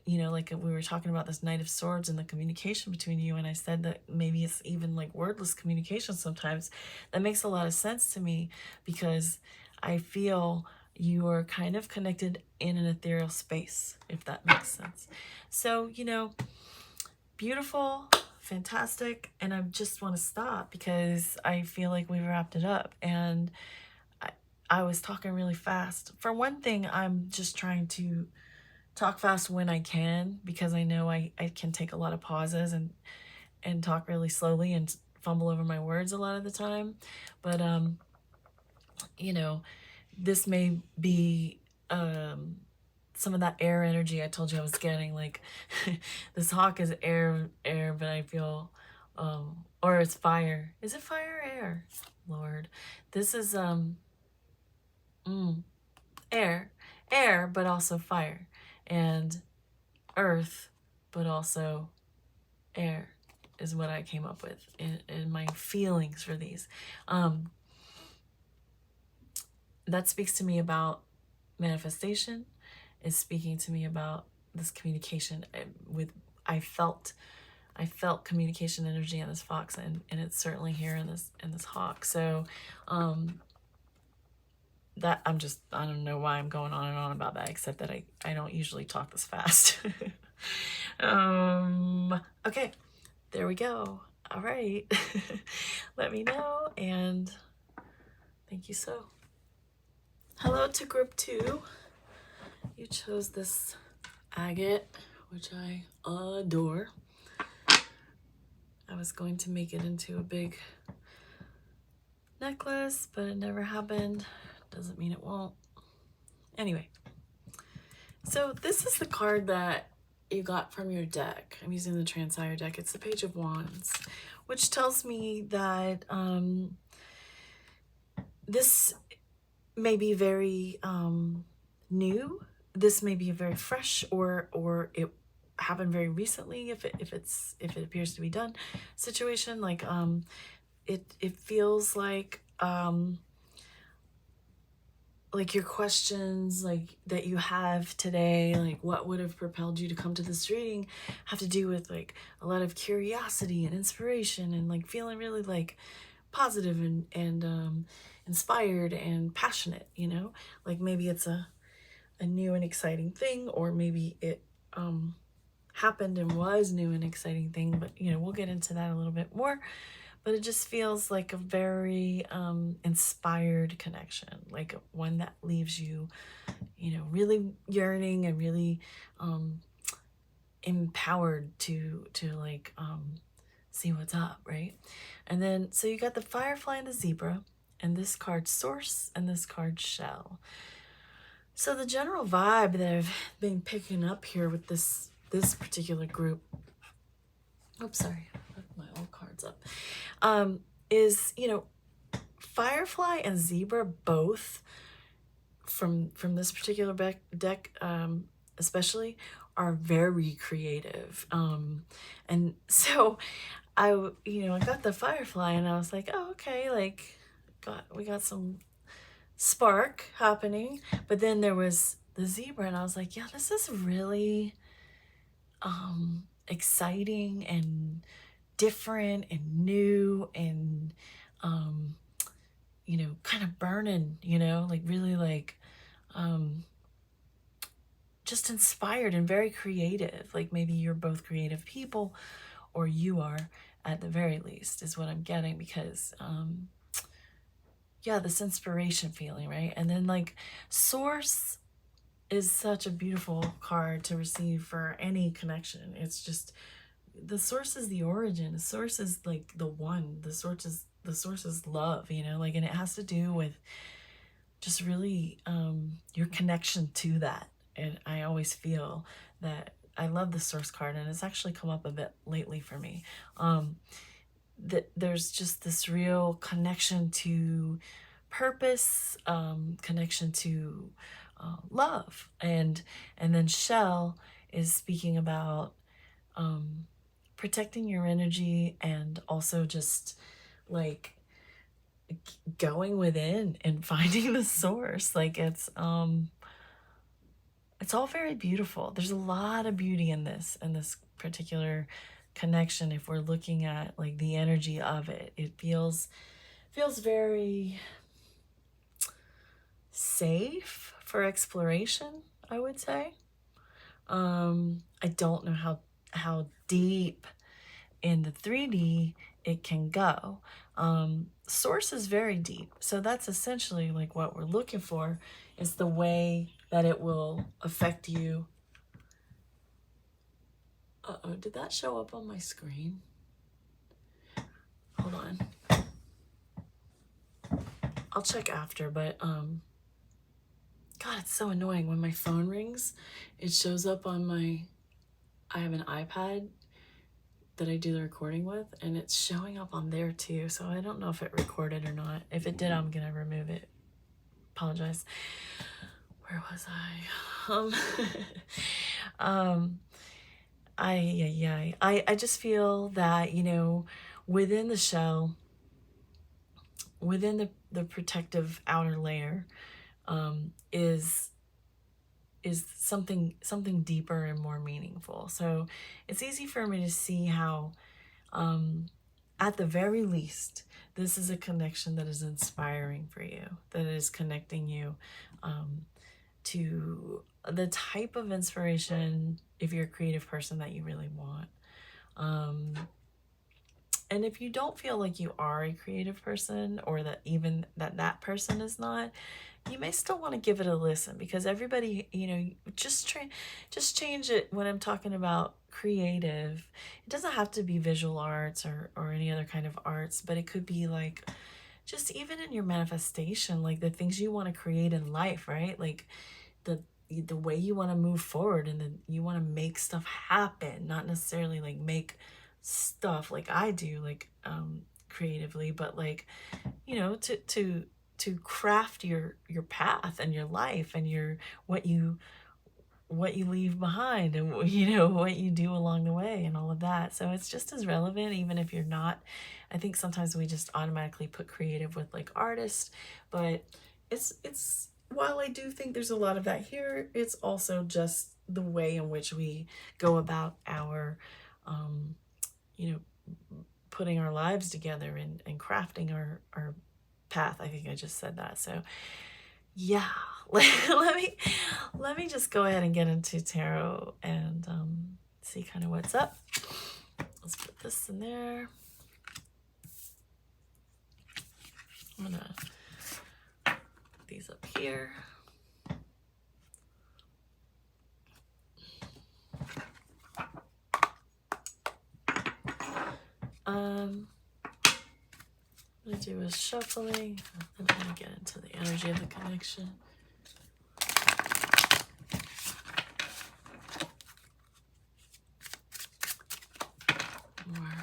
like we were talking about this Knight of Swords and the communication between you, and I said that maybe it's even like wordless communication sometimes. That makes a lot of sense to me, because I feel you are kind of connected in an ethereal space, if that makes sense. So, beautiful, fantastic, and I just want to stop because I feel like we wrapped it up, and I was talking really fast. For one thing, I'm just trying to talk fast when I can, because I know I can take a lot of pauses and talk really slowly and fumble over my words a lot of the time. But, this may be some of that air energy I told you I was getting. Like this hawk is air, but I feel, or it's fire. Is it fire or air? Lord, this is, air, but also fire, and earth, but also air is what I came up with in my feelings for these. That speaks to me about manifestation. Is speaking to me about this communication with, I felt communication energy in this fox, and it's certainly here in this hawk. So that I don't know why I'm going on and on about that, except that I don't usually talk this fast. Okay, there we go. All right. Let me know, and thank you so. Hello to group 2. You chose this agate, which I adore. I was going to make it into a big necklace, but it never happened. Doesn't mean it won't. Anyway, so this is the card that you got from your deck. I'm using the TRANSIRE deck. It's the Page of Wands, which tells me that this may be very new. This may be a very fresh, or it happened very recently, if it appears to be done situation. Like it feels like your questions like that you have today, like what would have propelled you to come to this reading, have to do with like a lot of curiosity and inspiration, and like feeling really like positive and inspired and passionate, like maybe it's a new and exciting thing, or maybe it happened and was new and exciting thing, but we'll get into that a little bit more. But it just feels like a very inspired connection, like one that leaves you, really yearning and really empowered to like see what's up, right? And then, so you got the firefly and the zebra, and this card Source, and this card Shell. So the general vibe that I've been picking up here with this particular group, oops, sorry, I left my old cards up, is, firefly and zebra both from this particular deck, especially, are very creative. And so I got the firefly and I was like, oh, okay, like we got some spark happening. But then there was the zebra and I was like, yeah, this is really exciting and different and new and you know, kind of burning, you know, like really like just inspired and very creative. Like maybe you're both creative people, or you are at the very least, is what I'm getting, because yeah, this inspiration feeling, right? And then like source is such a beautiful card to receive for any connection. It's just the source is the origin. The source is like the one. The source is love, you know, like, and it has to do with just really your connection to that. And I always feel that I love the source card, and it's actually come up a bit lately for me. That there's just this real connection to purpose, connection to love, and then Shell is speaking about protecting your energy, and also just like going within and finding the source. Like it's all very beautiful. There's a lot of beauty in this particular connection. If we're looking at like the energy of it, it feels very safe for exploration, I would say. I don't know how deep in the 3D it can go. Source is very deep, so that's essentially like what we're looking for, is the way that it will affect you. Uh-oh, did that show up on my screen? Hold on. I'll check after, but God, it's so annoying when my phone rings. It shows up on I have an iPad that I do the recording with, and it's showing up on there too, so I don't know if it recorded or not. If it did, I'm gonna remove it. Apologize. Where was I? I just feel that, you know, within the shell, within the protective outer layer, is something deeper and more meaningful. So it's easy for me to see how at the very least, this is a connection that is inspiring for you, that is connecting you to the type of inspiration, if you're a creative person, that you really want. And if you don't feel like you are a creative person, or that even that person is not, you may still want to give it a listen, because everybody, you know, just change it. When I'm talking about creative, it doesn't have to be visual arts or any other kind of arts, but it could be like just even in your manifestation, like the things you want to create in life, right? Like the way you want to move forward, and then you want to make stuff happen, not necessarily like make stuff like I do, like creatively, but like, you know, to craft your path and your life, and your what you leave behind, and you know, what you do along the way, and all of that. So it's just as relevant, even if you're not. I think sometimes we just automatically put creative with like artist, but it's while I do think there's a lot of that here, it's also just the way in which we go about our you know, putting our lives together, and crafting our path. I think I just said that. So yeah, let me just go ahead and get into tarot, and see kind of what's up. Let's put this in there. I'm gonna put these up here. I'm gonna do a shuffling, and I'm gonna get into the energy of the connection. More.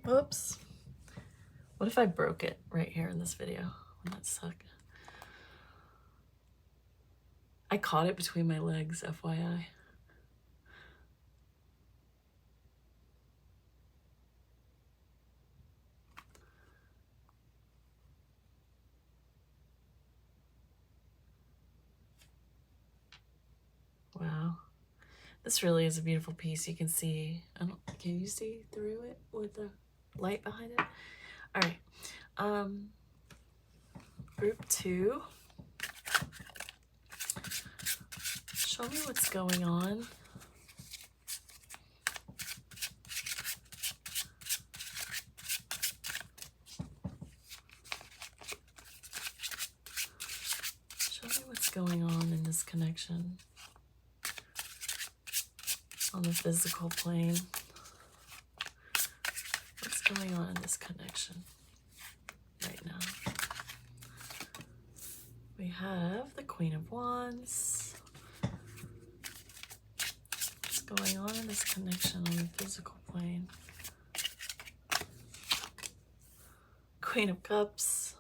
Whoops. What if I broke it right here in this video? Wouldn't that suck? I caught it between my legs, FYI. Wow. This really is a beautiful piece. You can see, can you see through it with the light behind it? All right. Group 2. Show me what's going on. Show me what's going on in this connection on the physical plane. What's going on in this connection right now? We have the Queen of Wands. What's going on in this connection on the physical plane? Queen of Cups.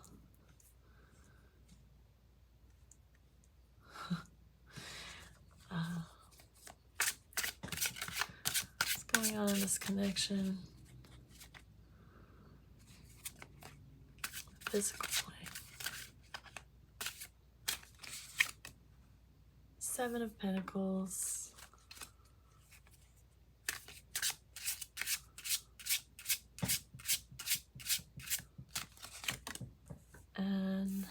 What's going on in this connection? Physical plane. 7 of Pentacles. And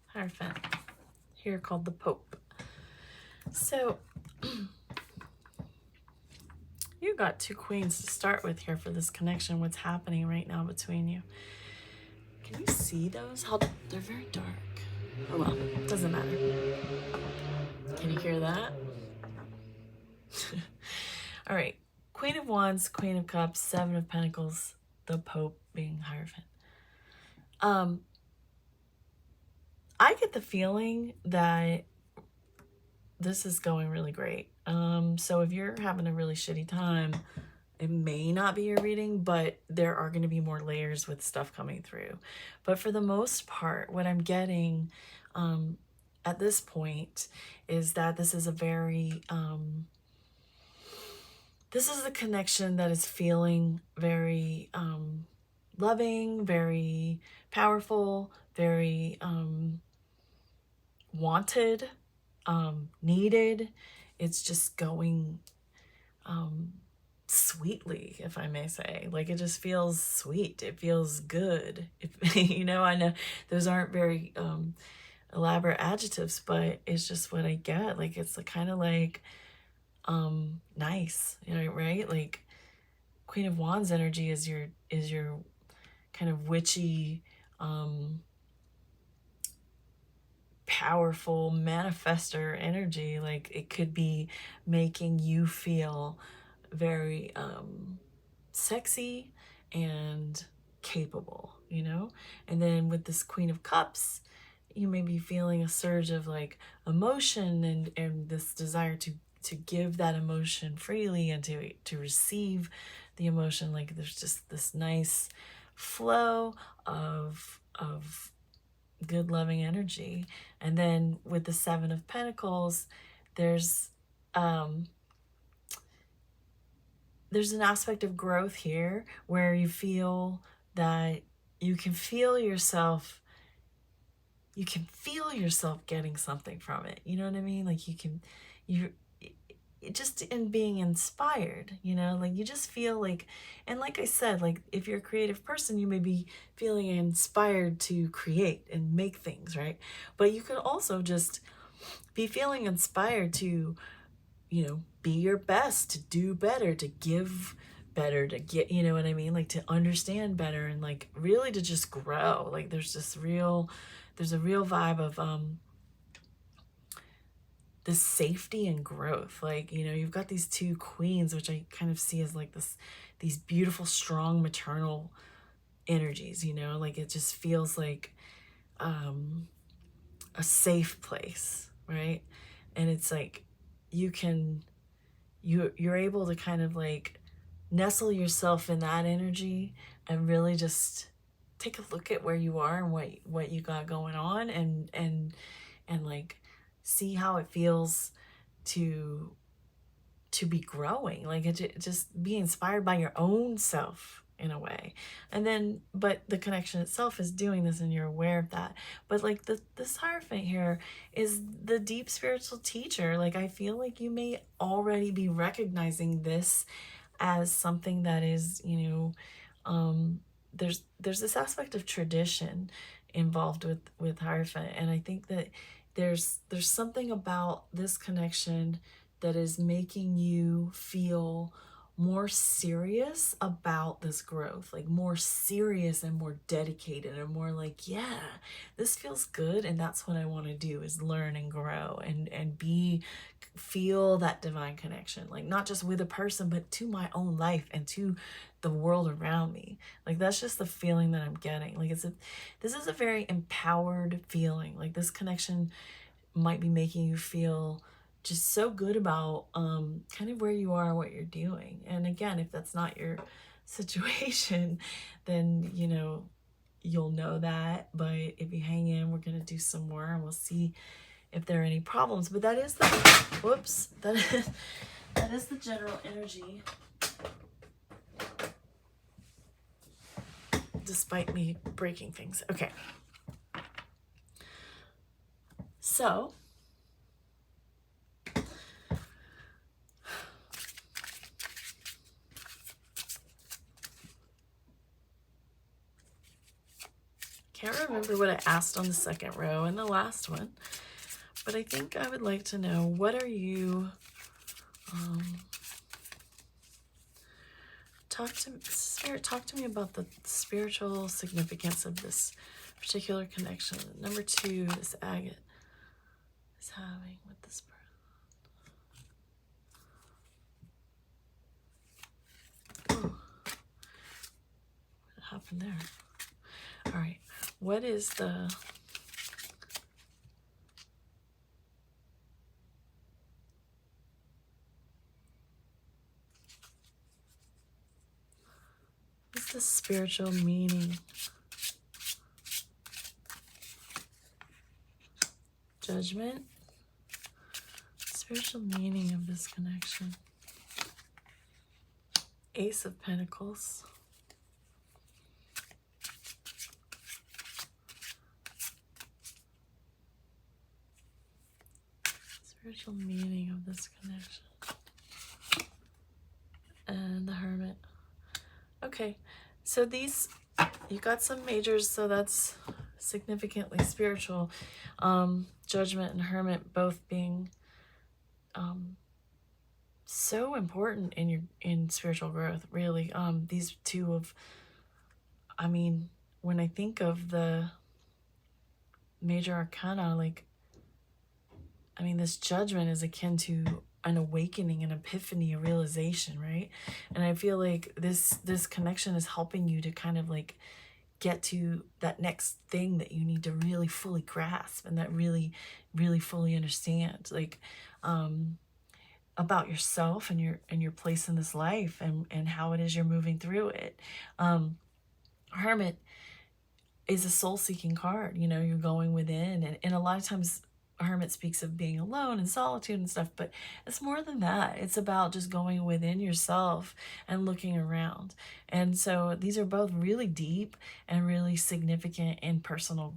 Hierophant, here called the Pope. So you got 2 queens to start with here for this connection. What's happening right now between you? Can you see those? How they're very dark. Oh well, doesn't matter. Can you hear that? All right. Queen of Wands, Queen of Cups, 7 of Pentacles, the Pope being Hierophant. I get the feeling that this is going really great. So if you're having a really shitty time, it may not be your reading, but there are going to be more layers with stuff coming through. But for the most part, what I'm getting at this point is that this is a very, this is a connection that is feeling very loving, very powerful, very wanted, needed. It's just going sweetly, if I may say. Like, it just feels sweet. It feels good. You know, I know those aren't very elaborate adjectives, but it's just what I get. Like, it's kind of like nice, you know, right? Like, Queen of Wands energy is your kind of witchy, powerful manifester energy. Like, it could be making you feel very sexy and capable, you know? And then with this Queen of Cups, you may be feeling a surge of like emotion and this desire to give that emotion freely and to receive the emotion. Like, there's just this nice flow of good loving energy. And then with the 7 of Pentacles, there's an aspect of growth here where you feel that you can feel yourself getting something from it. You know what I mean? Like, you just in being inspired, you know, like you just feel like, and like I said, like if you're a creative person, you may be feeling inspired to create and make things, right? But you could also just be feeling inspired to, you know, be your best, to do better, to give better, to get, you know what I mean? Like, to understand better and like really to just grow. Like, there's a real vibe of this safety and growth. Like, you know, you've got these 2 queens, which I kind of see as like these beautiful, strong maternal energies, you know, like it just feels like a safe place, right? And it's like you're able to kind of like nestle yourself in that energy and really just take a look at where you are and what you got going on and like see how it feels to be growing. Like, it just be inspired by your own self, in a way. And then, but the connection itself is doing this and you're aware of that. But like this Hierophant here is the deep spiritual teacher. Like I feel like you may already be recognizing this as something that is, there's this aspect of tradition involved with Hierophant, and I think that there's something about this connection that is making you feel more serious about this growth, like more serious and more dedicated and more like, yeah, this feels good, and that's what I want to do, is learn and grow and feel that divine connection, like not just with a person but to my own life and to the world around me. Like that's just the feeling that I'm getting. Like this is a very empowered feeling. Like this connection might be making you feel just so good about kind of where you are, what you're doing. And again, if that's not your situation, then you'll know that. But if you hang in, we're gonna do some more and we'll see if there are any problems. But that is the whoops, that is the general energy, despite me breaking things. Okay, so can't remember what I asked on the second row in the last one, but I think I would like to know, what are you Spirit, talk to me about the spiritual significance of this particular connection. Number 2, this agate is having with this person. Oh, what happened there? All right, what is the spiritual meaning? Judgment. Spiritual meaning of this connection. Ace of Pentacles. Spiritual meaning of this connection. And the Hermit. Okay, so these, you got some majors, so that's significantly spiritual. Judgment and Hermit both being so important in spiritual growth, really. These two of, I mean, when I think of the major arcana, like, I mean, this Judgment is akin to an awakening, an epiphany, a realization, right? And I feel like this connection is helping you to kind of like get to that next thing that you need to really fully grasp and that really fully understand, like about yourself and your place in this life, and how it is you're moving through it. Hermit is a soul-seeking card. You're going within, and a lot of times Hermit speaks of being alone and solitude and stuff, but it's more than that. It's about just going within yourself and looking around. And so these are both really deep and really significant in personal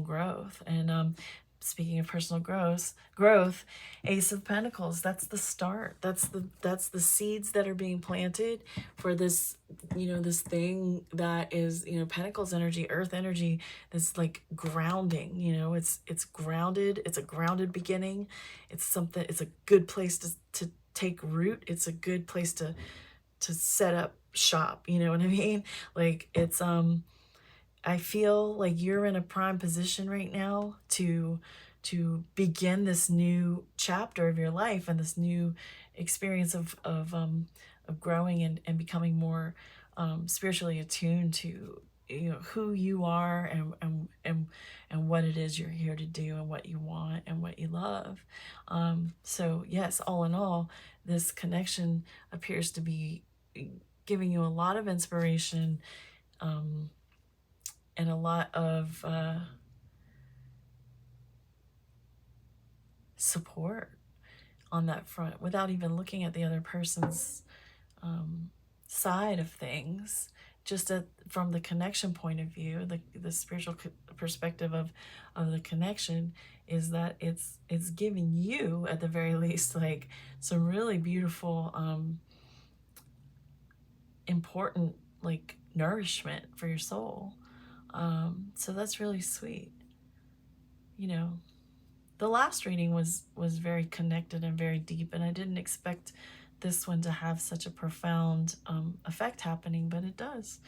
growth. And speaking of personal growth, Ace of Pentacles, that's the start. That's the seeds that are being planted for this, this thing that is, Pentacles energy, earth energy, this like grounding, it's grounded. It's a grounded beginning. It's a good place to take root. It's a good place to set up shop. You know what I mean? Like it's, I feel like you're in a prime position right now to begin this new chapter of your life and this new experience of growing and becoming more spiritually attuned to who you are and what it is you're here to do and what you want and what you love. So yes, all in all, this connection appears to be giving you a lot of inspiration and a lot of support on that front, without even looking at the other person's side of things, just from the connection point of view, the spiritual perspective of the connection, is that it's giving you, at the very least, like some really beautiful, important, like, nourishment for your soul. So that's really sweet. You know, the last reading was very connected and very deep, and I didn't expect this one to have such a profound effect happening, but it does.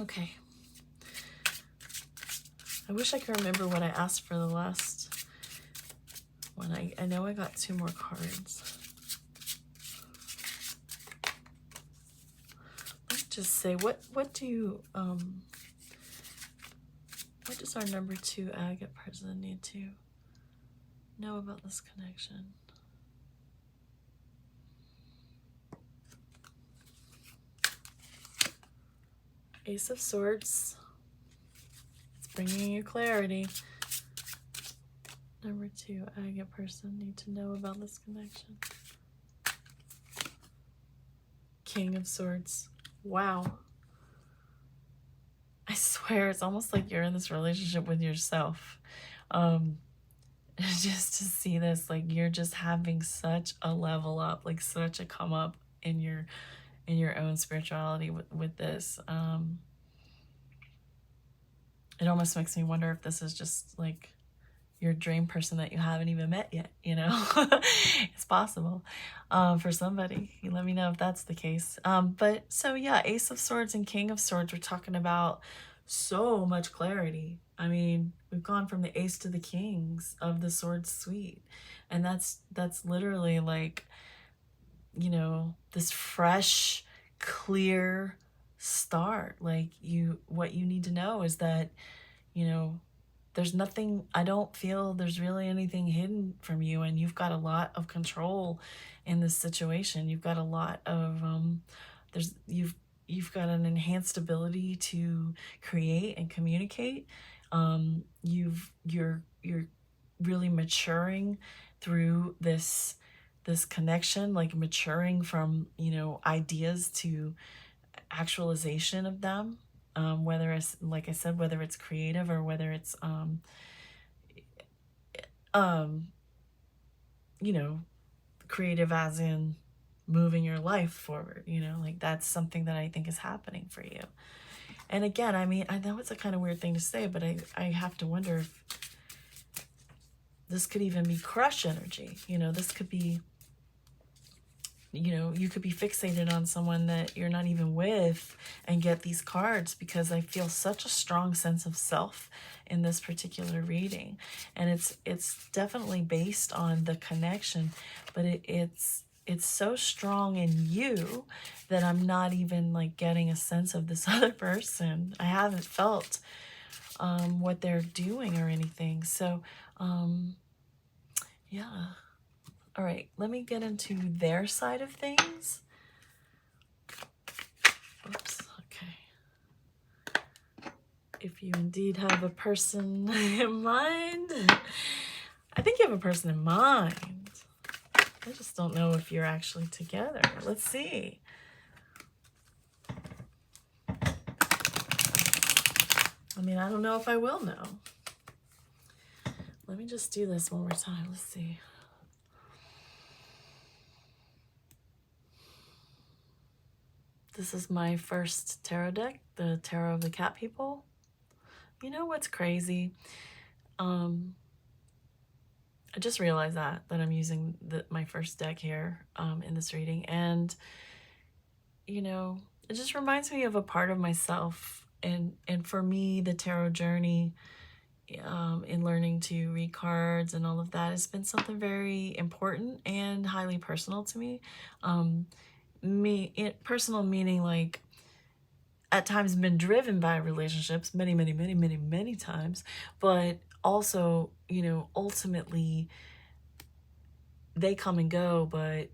Okay. I wish I could remember what I asked for the last one. I know I got 2 more cards. Let's just say, what do you, what does our number 2 agate person need to know about this connection? Ace of Swords. It's bringing you clarity. Number 2 agate person need to know about this connection. King of Swords. Wow. I swear, it's almost like you're in this relationship with yourself. Just to see this, like, you're just having such a level up, like such a come up in your own spirituality with this. It almost makes me wonder if this is just like your dream person that you haven't even met yet, you know? It's possible for somebody. You let me know if that's the case. But so yeah, Ace of Swords and King of Swords, we're talking about so much clarity. I mean, we've gone from the Ace to the Kings of the Swords suite. And that's literally like, you know, this fresh, clear start. Like, what you need to know is that, you know, there's nothing, I don't feel there's really anything hidden from you, and you've got a lot of control in this situation. You've got a lot of you've got an enhanced ability to create and communicate. You're really maturing through this connection, like maturing from, you know, ideas to actualization of them. Whether it's, like I said, whether it's creative or whether it's, you know, creative as in moving your life forward, you know, like that's something that I think is happening for you. And again, I mean, I know it's a kind of weird thing to say, but I have to wonder if this could even be crush energy. You know, this could be, you know, you could be fixated on someone that you're not even with and get these cards, because I feel such a strong sense of self in this particular reading. And it's definitely based on the connection, but it's so strong in you that I'm not even like getting a sense of this other person. I haven't felt what they're doing or anything. So yeah. All right, let me get into their side of things. Oops, okay. If you indeed have a person in mind, I think you have a person in mind. I just don't know if you're actually together. Let's see. I mean, I don't know if I will know. Let me just do this one more time. Let's see. This is my first tarot deck, the Tarot of the Cat People. You know what's crazy? I just realized that I'm using my first deck here in this reading. And, you know, it just reminds me of a part of myself. And for me, the tarot journey in learning to read cards and all of that has been something very important and highly personal to me. Personal meaning, like, at times been driven by relationships, many times, but also, you know, ultimately they come and go, but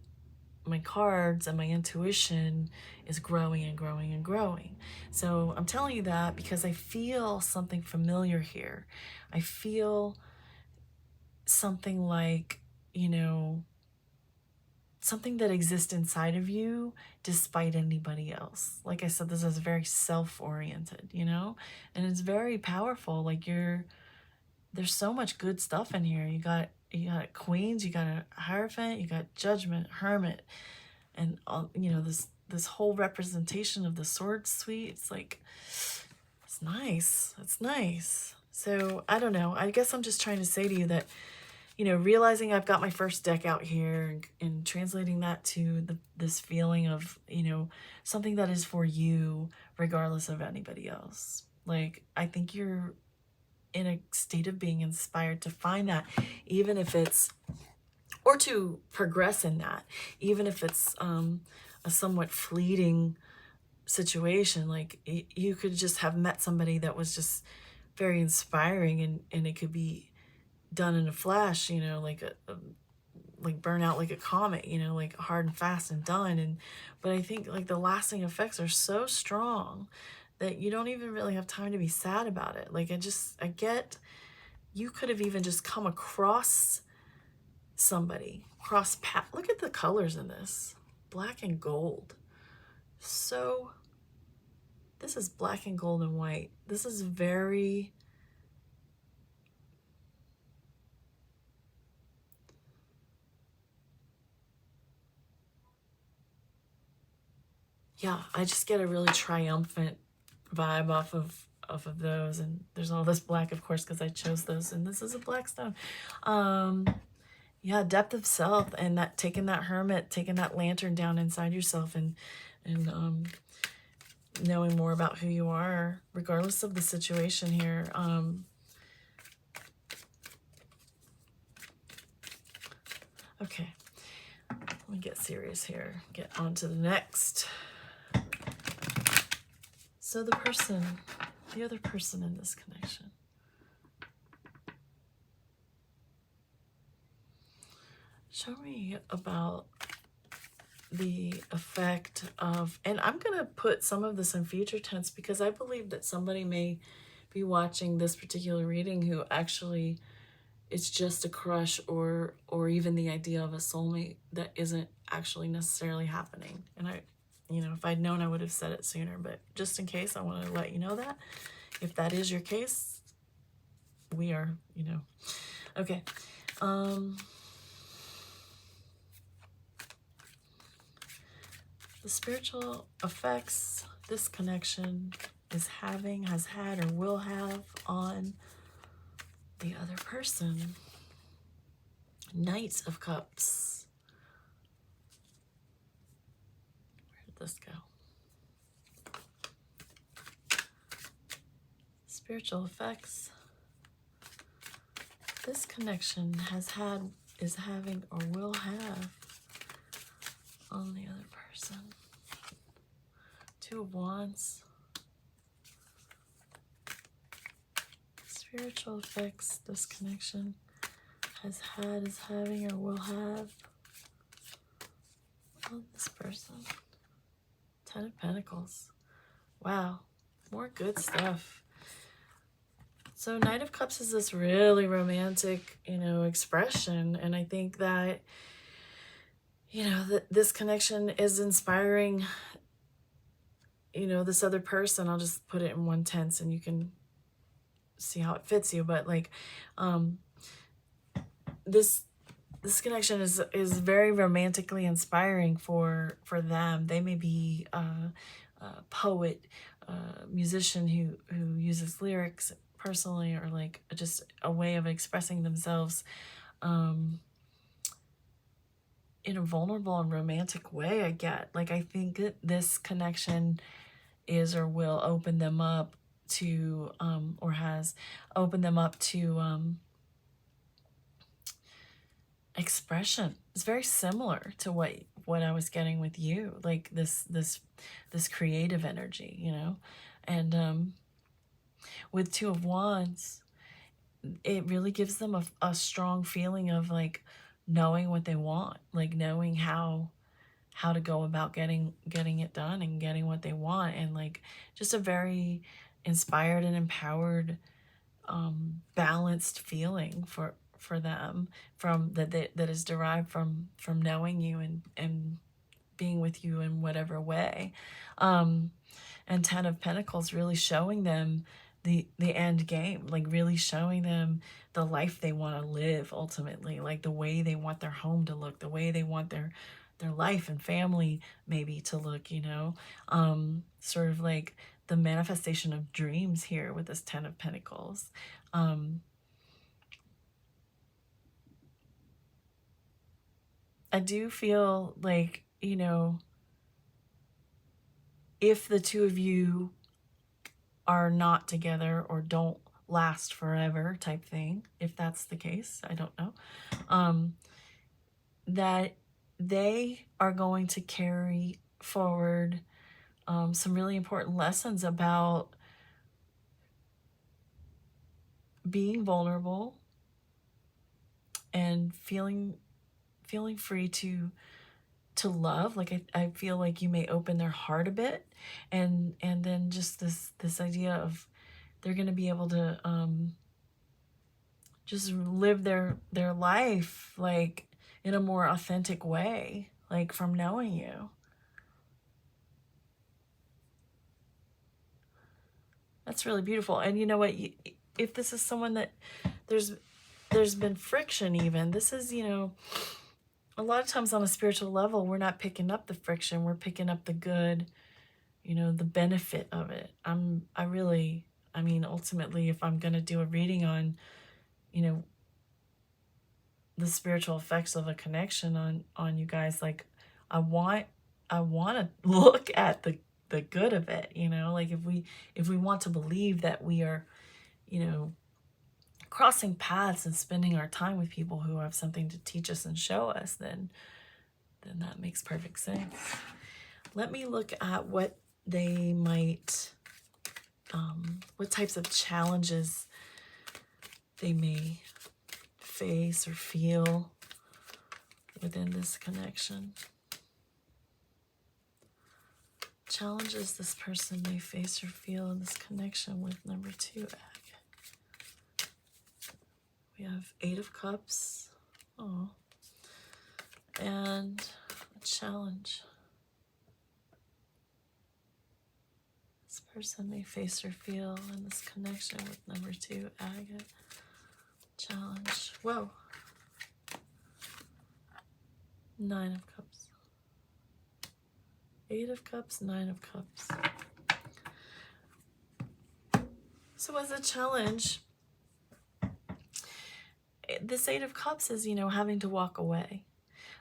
my cards and my intuition is growing and growing and growing. So I'm telling you that because I feel something familiar here. I feel something like, you know, something that exists inside of you despite anybody else. Like I said, this is very self-oriented, you know, and it's very powerful. Like there's so much good stuff in here. You got queens, you got a hierophant, you got judgment, hermit, and all, you know, this whole representation of the sword suite. It's like, it's nice. It's nice. So I don't know. I guess I'm just trying to say to you that, you know, realizing I've got my first deck out here and translating that to this feeling of, you know, something that is for you regardless of anybody else. Like, I think you're in a state of being inspired to find that, even if it's, or to progress in that, even if it's a somewhat fleeting situation. Like, you could just have met somebody that was just very inspiring, and it could be done in a flash, you know, like like burn out like a comet, you know, like hard and fast and done. And but I think like the lasting effects are so strong that you don't even really have time to be sad about it. Like I get, you could have even just come across somebody, cross path. Look at the colors in this, black and gold. So this is black and gold and white. This is very, yeah, I just get a really triumphant vibe off of those. And there's all this black, of course, because I chose those, and this is a black stone. Yeah, depth of self, and that taking that hermit, taking that lantern down inside yourself, and knowing more about who you are regardless of the situation here. Okay, let me get serious here, get on to the next. So the other person in this connection. Show me about the effect of, and I'm going to put some of this in future tense because I believe that somebody may be watching this particular reading who actually, it's just a crush or even the idea of a soulmate that isn't actually necessarily happening. And I, you know, if I'd known, I would have said it sooner, but just in case, I want to let you know that if that is your case, we are, you know, okay. The spiritual effects this connection is having, has had, or will have on the other person. Knight of Cups. Where did this go? Spiritual effects this connection has had, is having, or will have on the other person. Two of Wands. Spiritual effects this connection has had, is having, or will have on this person. Ten of Pentacles. Wow, more good stuff. So Knight of Cups is this really romantic, you know, expression. And I think that, you know, that this connection is inspiring, you know, this other person. I'll just put it in one tense and you can see how it fits you. But like, this connection is very romantically inspiring for them. They may be a poet, musician who uses lyrics personally, or like just a way of expressing themselves in a vulnerable and romantic way. I get, like, I think that this connection is or will open them up to or has opened them up to expression. It's very similar to what I was getting with you, like this creative energy, you know. And with Two of Wands, it really gives them a strong feeling of like knowing what they want, like knowing how to go about getting it done and getting what they want, and like just a very inspired and empowered, balanced feeling for them from that is derived from knowing you and being with you in whatever way. And Ten of Pentacles really showing them the end game, like really showing them the life they want to live ultimately, like the way they want their home to look, the way they want their life and family maybe to look, you know. Sort of like the manifestation of dreams here with this Ten of Pentacles. I do feel like, you know, if the two of you are not together or don't last forever type thing, if that's the case, I don't know, that they are going to carry forward some really important lessons about being vulnerable and feeling free to love. Like I feel like you may open their heart a bit, and then just this idea of they're going to be able to just live their life like in a more authentic way, like from knowing you. That's really beautiful. And you know what, if this is someone that there's been friction, even this is, you know, a lot of times on a spiritual level, we're not picking up the friction, we're picking up the good, you know, the benefit of it. I mean, ultimately, if I'm going to do a reading on, you know, the spiritual effects of a connection on you guys, like I want to look at the good of it, you know, like if we want to believe that we are, you know, crossing paths and spending our time with people who have something to teach us and show us, then that makes perfect sense. Let me look at what they might, what types of challenges they may face or feel within this connection. Challenges this person may face or feel in this connection with number 2 egg. We have 8 of Cups. Oh. And a challenge this person may face or feel in this connection with number 2 agate. Challenge. Whoa. 9 of Cups. 8 of Cups, 9 of Cups. So as a challenge, this 8 of Cups is, you know, having to walk away.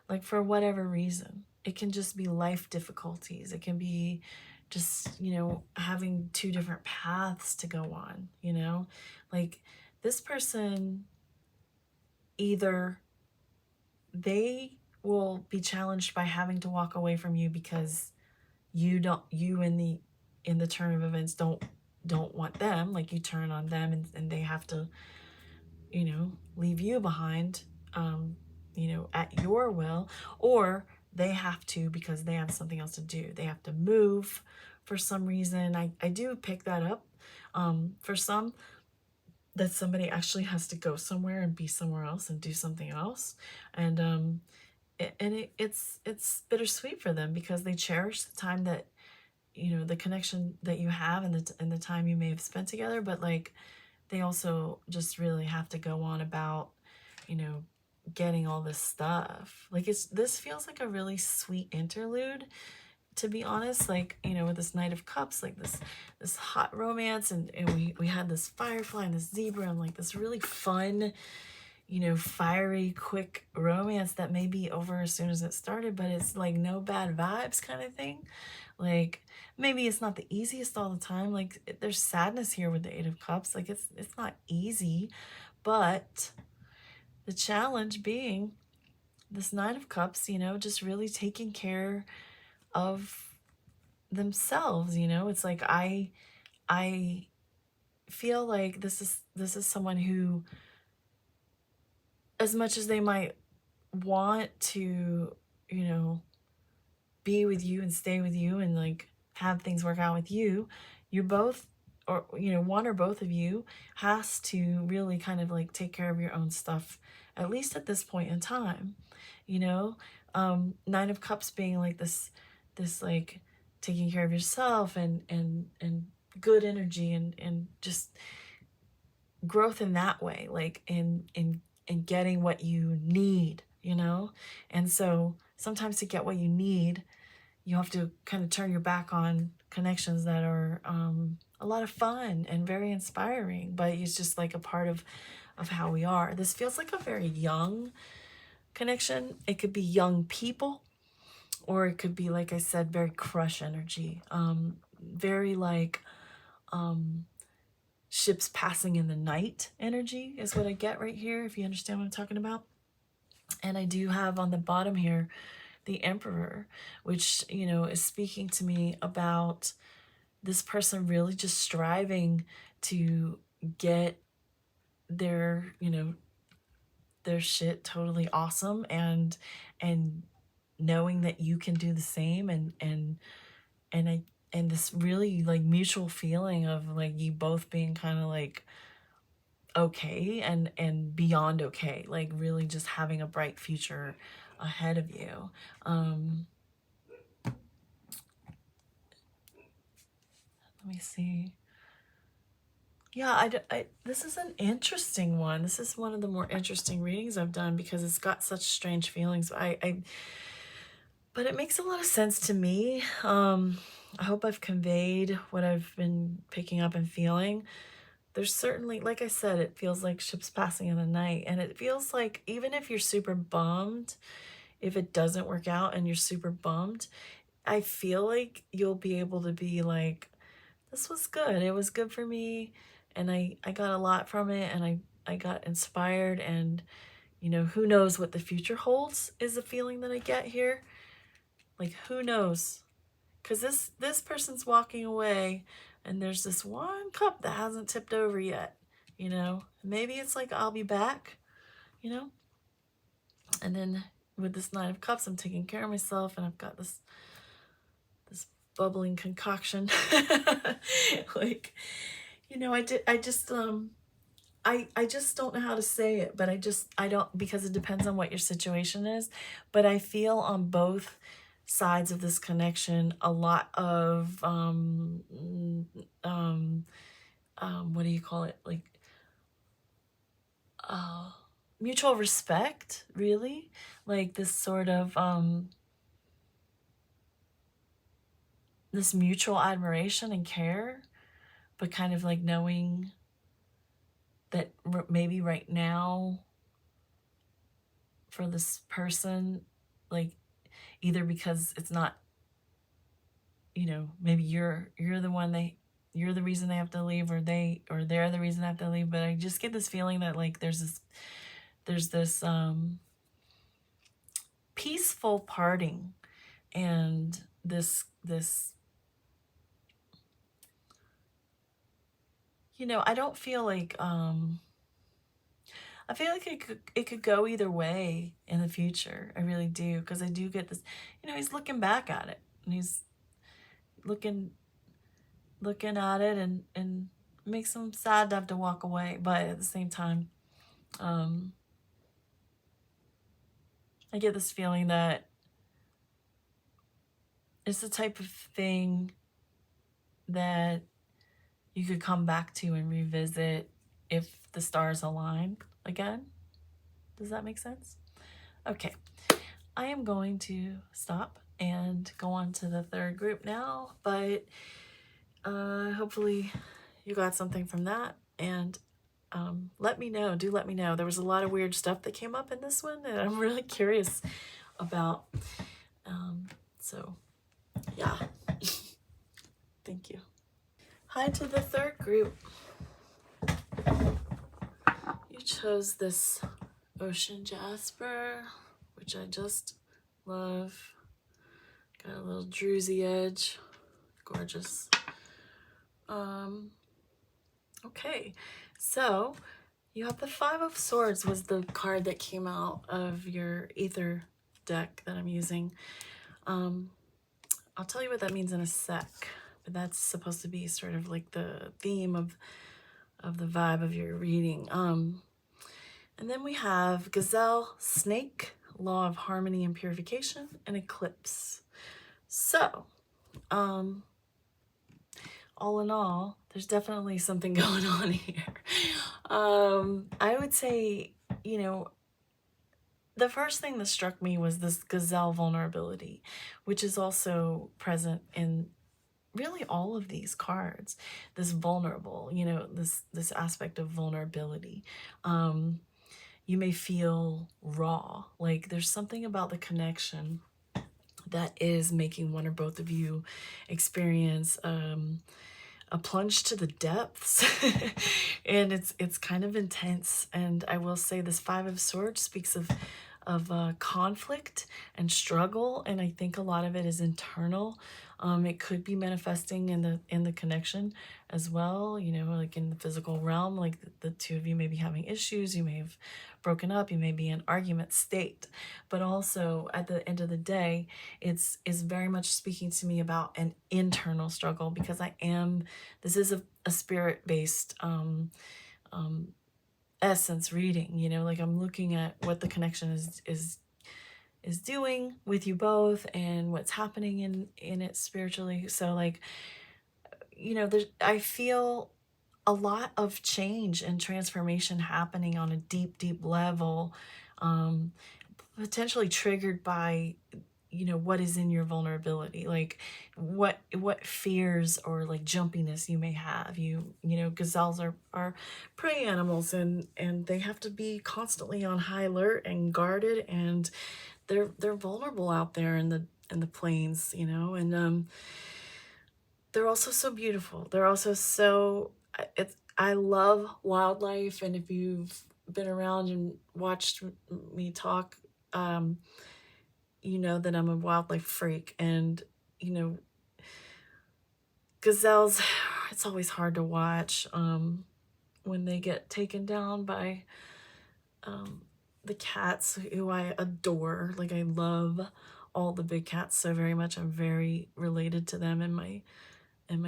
Like for whatever reason. It can just be life difficulties. It can be just, you know, having 2 different paths to go on, you know? Like this person, either they will be challenged by having to walk away from you because you in the turn of events don't want them, like you turn on them and they have to, you know, leave you behind, you know, at your will, or they have to because they have something else to do. They have to move for some reason. I do pick that up. For some, that somebody actually has to go somewhere and be somewhere else and do something else. And it's bittersweet for them because they cherish the time that, you know, the connection that you have and the time you may have spent together, but like they also just really have to go on about, you know, getting all this stuff. Like this feels like a really sweet interlude, to be honest. Like, you know, with this Knight of Cups, like this hot romance, and we had this firefly and this zebra and like this really fun, you know, fiery, quick romance that may be over as soon as it started, but it's like no bad vibes kind of thing. Like maybe it's not the easiest all the time. Like there's sadness here with the 8 of Cups. Like it's not easy, but the challenge being this 9 of Cups, you know, just really taking care of themselves, you know. It's like I feel like this is someone who, as much as they might want to, you know, be with you and stay with you and like have things work out with you, you're both or, you know, one or both of you has to really kind of like take care of your own stuff, at least at this point in time, you know. Nine of Cups being like this like taking care of yourself and good energy and just growth in that way, like in getting what you need, you know. And so sometimes to get what you need, you have to kind of turn your back on connections that are a lot of fun and very inspiring, but it's just like a part of how we are. This feels like a very young connection. It could be young people, or it could be, like I said, very crush energy, very like ships passing in the night energy is what I get right here, if you understand what I'm talking about. And I do have on the bottom here the Emperor, which, you know, is speaking to me about this person really just striving to get their, you know, their shit totally awesome, and knowing that you can do the same, and this really like mutual feeling of like you both being kind of like okay and beyond okay, like really just having a bright future ahead of you. Let me see. Yeah, this is an interesting one. This is one of the more interesting readings I've done because it's got such strange feelings. But it makes a lot of sense to me. I hope I've conveyed what I've been picking up and feeling. There's certainly, like I said, it feels like ships passing in the night. And it feels like even if you're super bummed, if it doesn't work out and you're super bummed, I feel like you'll be able to be like, this was good. It was good for me. And I got a lot from it, and I got inspired, and, you know, who knows what the future holds is the feeling that I get here. Like, who knows? Because this person's walking away, and there's this one cup that hasn't tipped over yet, you know. Maybe it's like, I'll be back, you know. And then with this Nine of Cups, I'm taking care of myself, and I've got this bubbling concoction. Like, you know, I just don't know how to say it, but I don't, because it depends on what your situation is. But I feel on both sides of this connection a lot of what do you call it, like mutual respect, really, like this sort of this mutual admiration and care, but kind of like knowing that maybe right now for this person, like either because it's not, you know, maybe you're the reason they have to leave, or they're the reason they have to leave, but I just get this feeling that like there's this peaceful parting, and this you know, I don't feel like I feel like it could go either way in the future. I really do, because I do get this, you know, he's looking back at it, and he's looking at it, and it makes him sad to have to walk away, but at the same time, I get this feeling that it's the type of thing that you could come back to and revisit if the stars align again. Does that make sense? Okay, I am going to stop and go on to the third group now, but hopefully you got something from that, and let me know. Do let me know. There was a lot of weird stuff that came up in this one that I'm really curious about. So yeah. Thank you. Hi to the third group. You chose this Ocean Jasper, which I just love. Got a little druzy edge. Gorgeous. Okay, so you have the Five of Swords was the card that came out of your Ether deck that I'm using. I'll tell you what that means in a sec, that's supposed to be sort of like the theme of the vibe of your reading. And then we have Gazelle, Snake, Law of Harmony and Purification, and Eclipse. So, all in all, there's definitely something going on here. I would say, you know, the first thing that struck me was this Gazelle vulnerability, which is also present in really all of these cards. This vulnerable, you know, this aspect of vulnerability. You may feel raw, like there's something about the connection that is making one or both of you experience a plunge to the depths. And it's kind of intense. And I will say this Five of Swords speaks of conflict and struggle, and I think a lot of it is internal. It could be manifesting in the connection as well, you know, like in the physical realm, like the two of you may be having issues, you may have broken up, you may be in argument state, but also at the end of the day, it's is very much speaking to me about an internal struggle, because this is a spirit-based essence reading, you know, like I'm looking at what the connection is doing with you both and what's happening in it spiritually. So like, you know, I feel a lot of change and transformation happening on a deep level, potentially triggered by, you know, what is in your vulnerability, like what fears or like jumpiness you may have. You know, gazelles are prey animals, and they have to be constantly on high alert and guarded, and they're vulnerable out there in the plains, you know. And they're also so beautiful. They're also so, I love wildlife, and if you've been around and watched me talk, you know that I'm a wildlife freak. And you know, gazelles, it's always hard to watch when they get taken down by the cats who I adore. Like, I love all the big cats so very much. I'm very related to them in my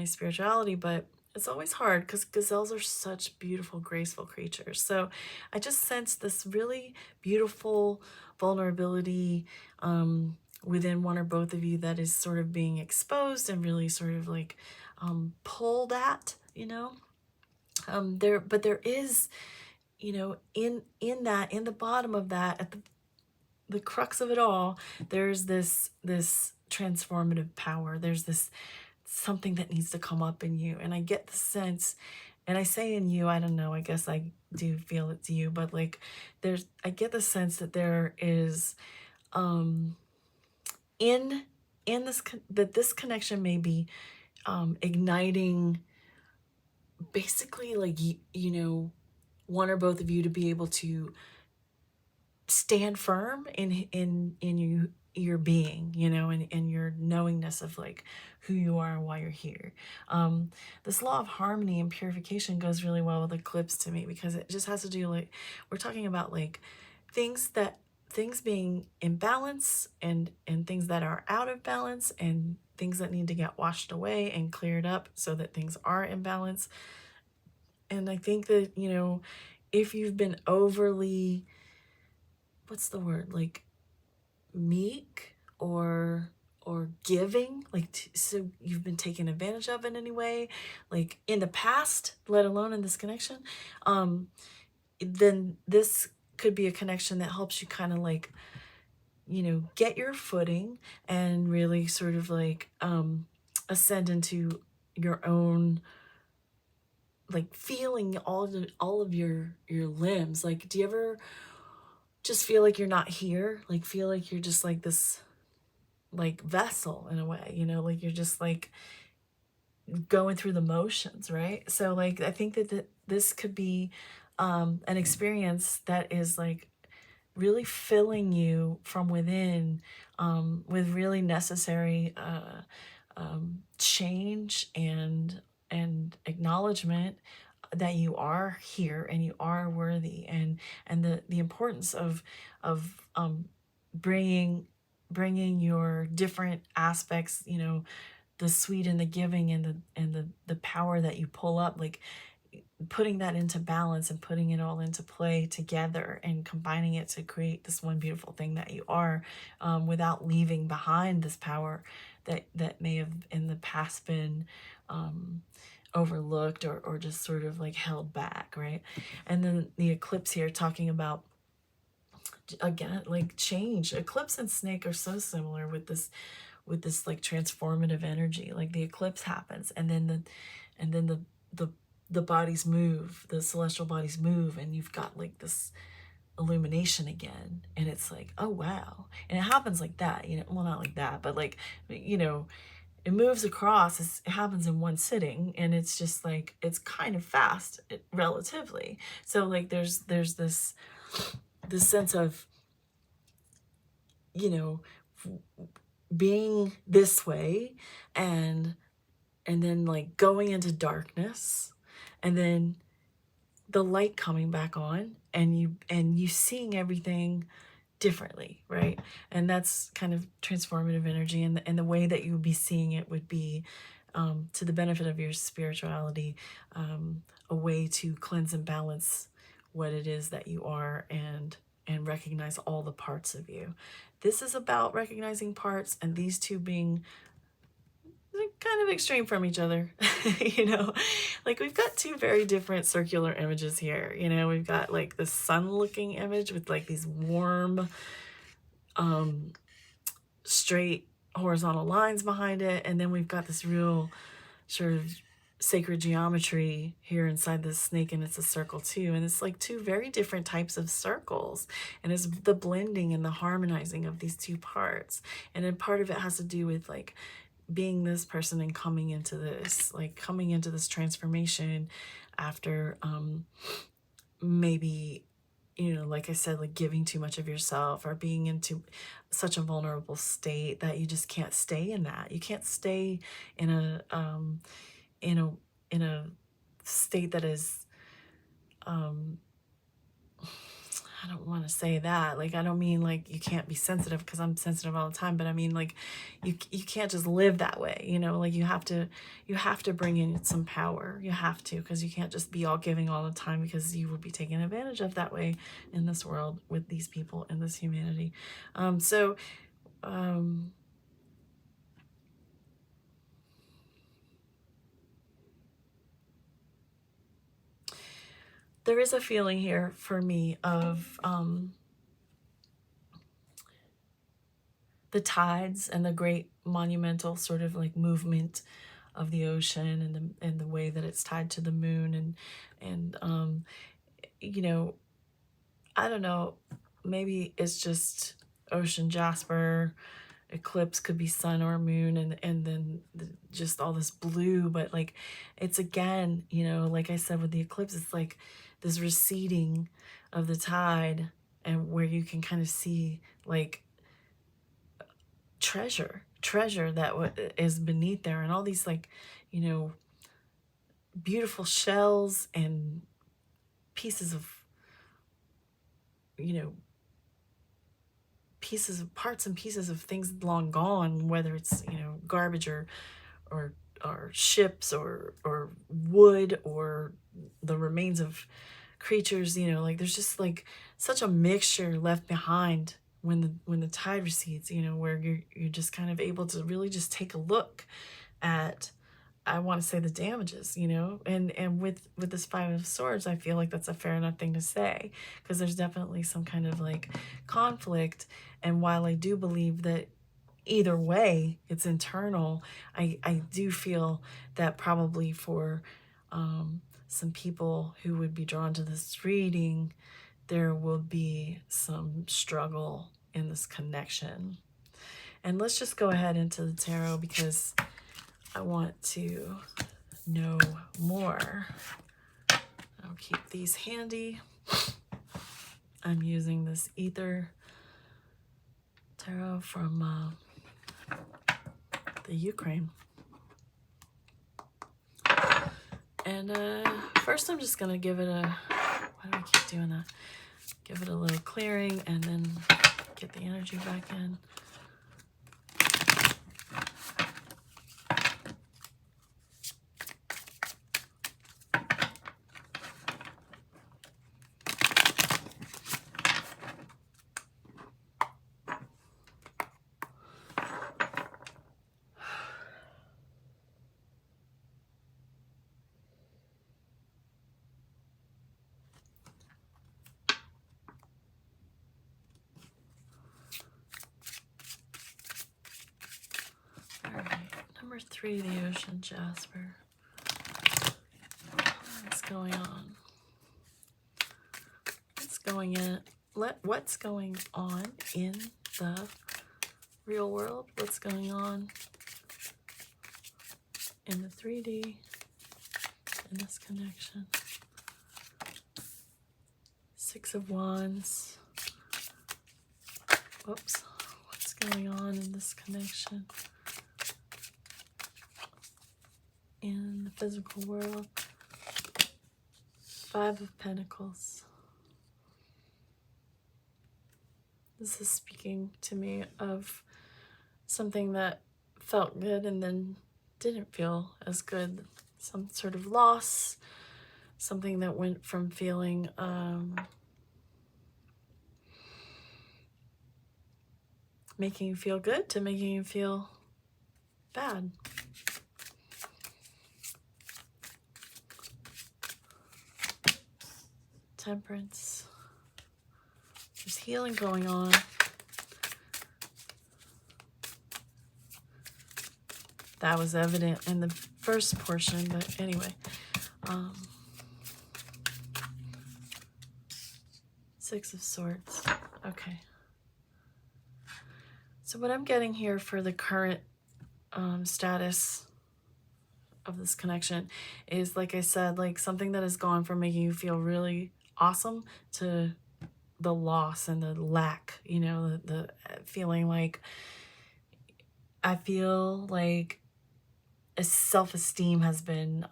spirituality, but it's always hard because gazelles are such beautiful, graceful creatures. So I just sense this really beautiful vulnerability within one or both of you that is sort of being exposed and really sort of like pulled at, you know. But there is, you know, in the bottom of that, at the crux of it all, there's this transformative power. There's this something that needs to come up in you. And I get the sense, and I say in you, I don't know, I guess I do feel it's you, but like I get the sense that there is in this connection may be igniting basically, like, you know, one or both of you to be able to stand firm in your being, you know, and your knowingness of like who you are and why you're here. This law of harmony and purification goes really well with eclipse to me, because it just has to do, like, we're talking about like things being in balance, and things that are out of balance, and things that need to get washed away and cleared up so that things are in balance. And I think that, you know, if you've been overly, what's the word, like meek or giving, like so you've been taken advantage of in any way, like in the past, let alone in this connection, then this could be a connection that helps you kind of like, you know, get your footing and really sort of like ascend into your own, like feeling all of your limbs. Like, do you ever just feel like you're not here, like feel like you're just like this like vessel in a way, you know, like you're just like going through the motions, right? So like I think that this could be an experience that is like really filling you from within with really necessary change and acknowledgement that you are here and you are worthy, and the importance of bringing your different aspects, you know, the sweet and the giving and the power that you pull up, like putting that into balance and putting it all into play together and combining it to create this one beautiful thing that you are, without leaving behind this power that may have in the past been overlooked or just sort of like held back, right? And then the eclipse here talking about, again, like change. Eclipse and snake are so similar with this like transformative energy. Like the eclipse happens, and then the bodies move, the celestial bodies move, and you've got like this illumination again, and it's like, oh wow. And it happens like that, you know, well, not like that, but like, you know, it moves across. It happens in one sitting, and it's just like, it's kind of fast, relatively. So like there's this sense of, you know, being this way, and then like going into darkness, and then the light coming back on, and you seeing everything differently, right? And that's kind of transformative energy, and the way that you would be seeing it would be, to the benefit of your spirituality, a way to cleanse and balance what it is that you are, and recognize all the parts of you. This is about recognizing parts, and these two being kind of extreme from each other. You know, like we've got two very different circular images here. You know, we've got like the sun looking image with like these warm, straight horizontal lines behind it, and then we've got this real sort of sacred geometry here inside this snake, and it's a circle too, and it's like two very different types of circles, and it's the blending and the harmonizing of these two parts. And then part of it has to do with like being this person and coming into this transformation after maybe, you know, like I said, like giving too much of yourself, or being into such a vulnerable state that you just can't stay in that. You can't stay in a in a state that is, I don't want to say that, like, I don't mean like you can't be sensitive, because I'm sensitive all the time, but I mean like you can't just live that way, you know, like you have to bring in some power. You have to, because you can't just be all giving all the time, because you will be taken advantage of that way in this world with these people in this humanity. There is a feeling here for me of the tides and the great monumental sort of like movement of the ocean, and the way that it's tied to the moon, and you know, I don't know, maybe it's just ocean jasper, eclipse could be sun or moon, and then just all this blue, but like it's, again, you know, like I said with the eclipse, it's like this receding of the tide, and where you can kind of see like treasure that is beneath there, and all these, like, you know, beautiful shells and pieces of, you know, parts and pieces of things long gone, whether it's, you know, garbage or ships or wood, or the remains of creatures, you know, like there's just like such a mixture left behind when the tide recedes, you know, where you're just kind of able to really just take a look at, I want to say, the damages, you know, and with this Five of Swords, I feel like that's a fair enough thing to say, because there's definitely some kind of like conflict. And while I do believe that either way it's internal, I do feel that probably for some people who would be drawn to this reading, there will be some struggle in this connection. And let's just go ahead into the tarot, because I want to know more. I'll keep these handy. I'm using this Ether tarot from the Ukraine. And first I'm just going to give it a, why do I keep doing that? Give it a little clearing, and then get the energy back in. 3, the ocean, Jasper. What's going on? What's going on in the real world? What's going on in the 3D in this connection? 6 of Wands. Whoops. What's going on in this connection in the physical world? 5 of Pentacles. This is speaking to me of something that felt good and then didn't feel as good. Some sort of loss, something that went from feeling making you feel good to making you feel bad. Temperance. There's healing going on. That was evident in the first portion, but anyway. 6 of Swords. Okay. So what I'm getting here for the current status of this connection is, like I said, like something that has gone from making you feel really awesome to the loss and the lack, you know, the feeling like, I feel like a self-esteem has been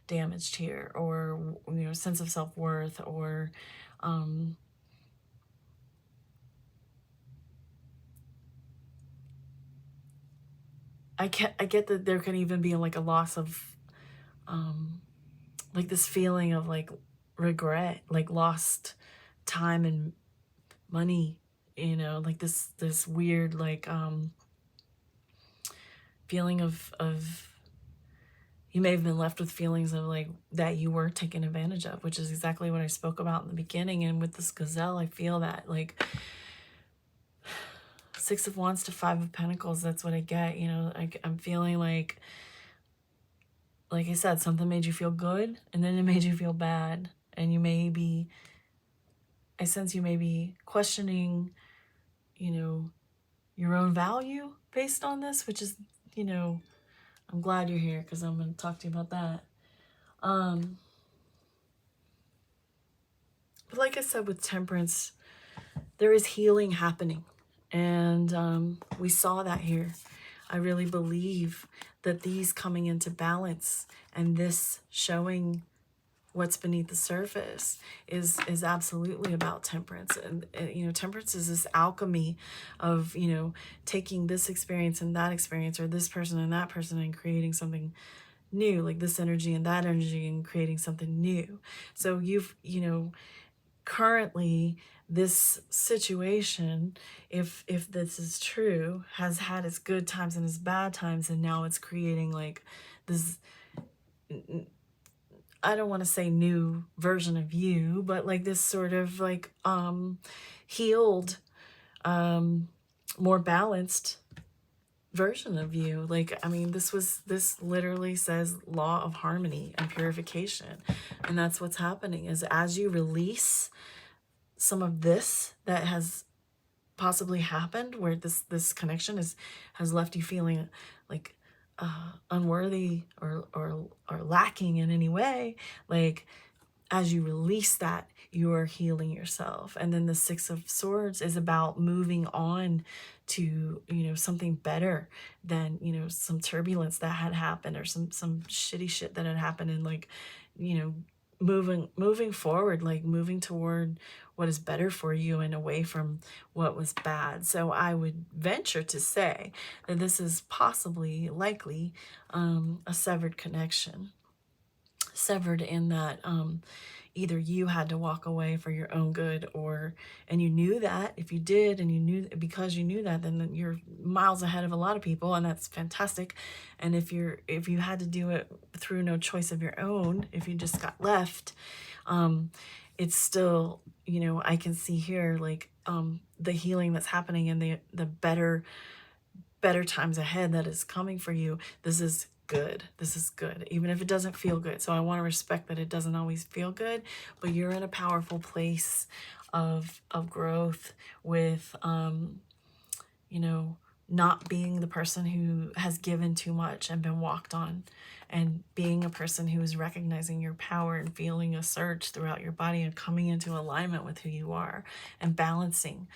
damaged here, or, you know, sense of self-worth, or I get that there can even be like a loss of like this feeling of like regret, like lost time and money, you know, like this weird like feeling of you may have been left with feelings of like that you were taken advantage of, which is exactly what I spoke about in the beginning. And with this gazelle, I feel that like 6 of Wands to 5 of Pentacles, that's what I get, you know. I'm feeling like I said, something made you feel good and then it made you feel bad, and you may be, I sense you may be questioning, you know, your own value based on this, which is, you know, I'm glad you're here because I'm going to talk to you about that. But like I said, with Temperance, there is healing happening. And we saw that here. I really believe that these coming into balance and this showing what's beneath the surface is absolutely about temperance. And you know, temperance is this alchemy of, you know, taking this experience and that experience, or this person and that person, and creating something new, like this energy and that energy, and creating something new. So you've, you know, currently this situation, if this is true, has had its good times and its bad times, and now it's creating like this, I don't want to say new version of you, but like this sort of like healed, more balanced version of you. Like, I mean, this literally says law of harmony and purification. And that's what's happening, is as you release some of this that has possibly happened, where this connection has left you feeling like unworthy or lacking in any way, like as you release that, you're healing yourself. And then the 6 of Swords is about moving on to, you know, something better than, you know, some turbulence that had happened, or some shitty shit that had happened, and like, you know, moving forward, like moving toward what is better for you and away from what was bad. So I would venture to say that this is possibly, likely, a severed connection. Severed in that either you had to walk away for your own good, and you knew that. If you did, and you knew, because you knew that, then you're miles ahead of a lot of people, and that's fantastic. And if you had to do it through no choice of your own, if you just got left, it's still, you know, I can see here like the healing that's happening, and the better better times ahead that is coming for you. This is good. This is good, even if it doesn't feel good. So I want to respect that it doesn't always feel good, but you're in a powerful place of growth with, you know, not being the person who has given too much and been walked on, and being a person who is recognizing your power and feeling a surge throughout your body and coming into alignment with who you are, and balancing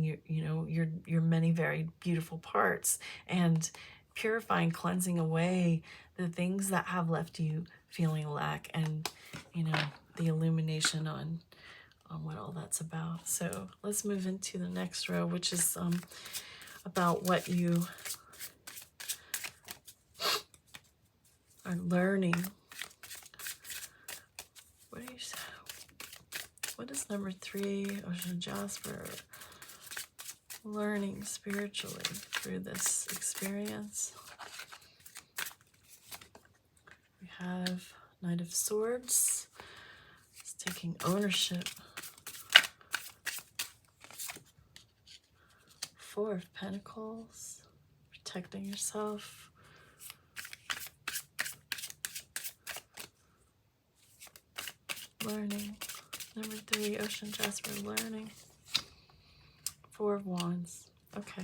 your, you know, your many very beautiful parts, and purifying, cleansing away the things that have left you feeling lack, and, you know, the illumination on what all that's about. So let's move into the next row, which is about what you are learning. What is number 3, Ocean Jasper, learning spiritually through this experience? We have Knight of Swords. It's taking ownership. 4 of Pentacles, protecting yourself. Learning. Number 3, Ocean Jasper, learning. 4 of Wands. Okay.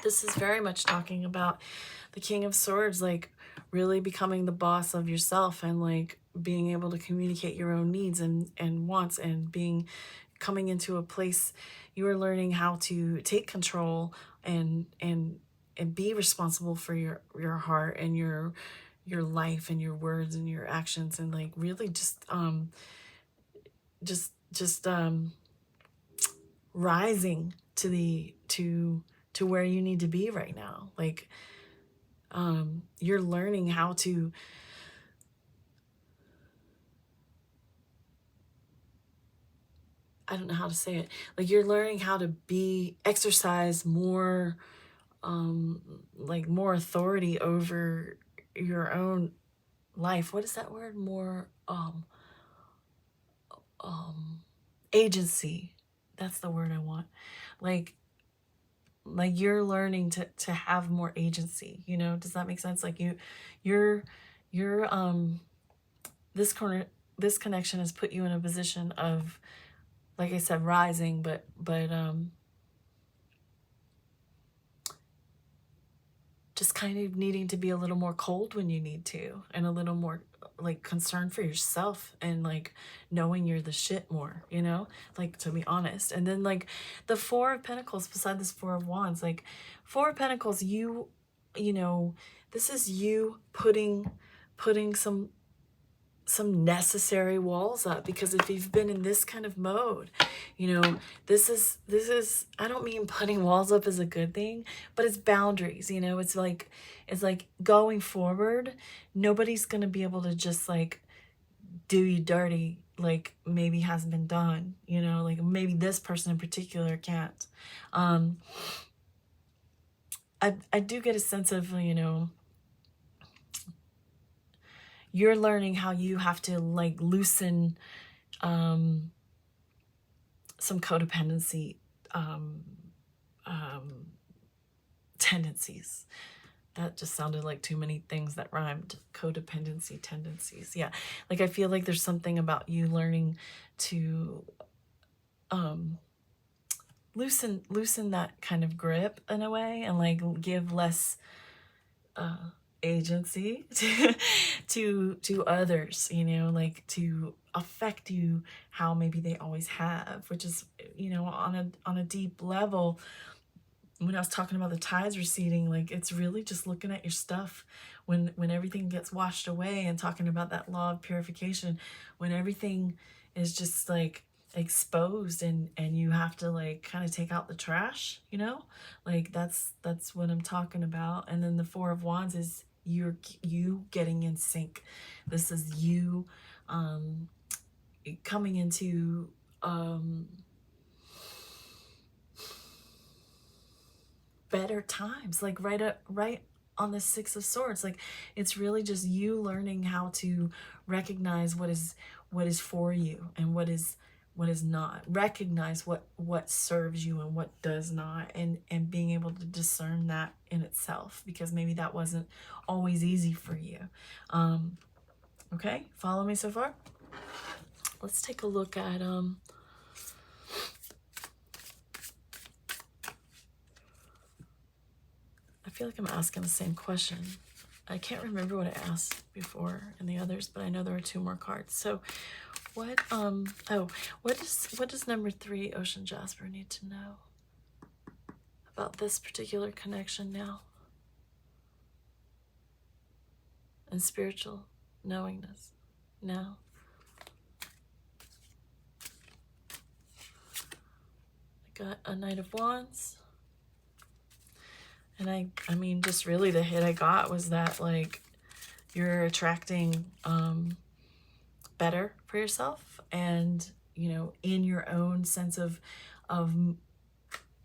This is very much talking about the King of Swords, like really becoming the boss of yourself, and like being able to communicate your own needs and wants, and coming into a place you are learning how to take control and be responsible for your heart and your life and your words and your actions, and like really just rising to where you need to be right now. Like you're learning how to I don't know how to say it. Like you're learning how to exercise more, like more authority over your own life. What is that word? More, agency. That's the word I want. Like you're learning to have more agency, you know? Does that make sense? Like you're this connection has put you in a position of, like I said, rising, but just kind of needing to be a little more cold when you need to, and a little more like concerned for yourself, and like knowing you're the shit more, you know, like, to be honest. And then like the 4 of Pentacles beside this 4 of Wands, like 4 of Pentacles, you know, this is you putting some necessary walls up, because if you've been in this kind of mode, you know, this is I don't mean putting walls up is a good thing, but it's boundaries, you know. It's like going forward, nobody's gonna be able to just like do you dirty like maybe hasn't been done, you know, like maybe this person in particular can't. I do get a sense of, you know, you're learning how you have to like loosen some codependency tendencies. That just sounded like too many things that rhymed. Codependency tendencies. Yeah. Like I feel like there's something about you learning to loosen that kind of grip in a way, and like give less agency to others, you know, like to affect you how maybe they always have, which is, you know, on a deep level. When I was talking about the tides receding, like it's really just looking at your stuff when everything gets washed away, and talking about that law of purification, when everything is just like exposed, and you have to like kind of take out the trash, you know, like that's what I'm talking about. And then the 4 of Wands is you getting in sync. This is you coming into better times, like right on the 6 of Swords. Like it's really just you learning how to recognize what is for you, and what is what is not. Recognize what serves you and what does not, and being able to discern that in itself, because maybe that wasn't always easy for you. Okay, follow me so far? Let's take a look at I feel like I'm asking the same question. I can't remember what I asked before in the others, but I know there are 2 more cards. So what what does number 3 Ocean Jasper need to know about this particular connection now? And spiritual knowingness now. I got a Knight of Wands. And I mean, just really the hit I got was that, like, you're attracting better for yourself, and, you know, in your own sense of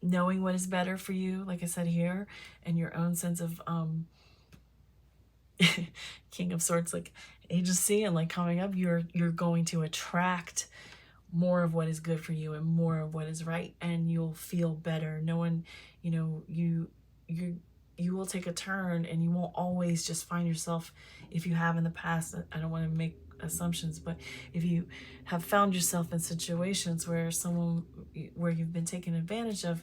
knowing what is better for you, like I said here, and your own sense of King of Swords, like agency, and like coming up, you're going to attract more of what is good for you and more of what is right, and you'll feel better. No one, you know, you will take a turn, and you won't always just find yourself, if you have in the past, I don't want to make assumptions, but if you have found yourself in situations where you've been taken advantage of,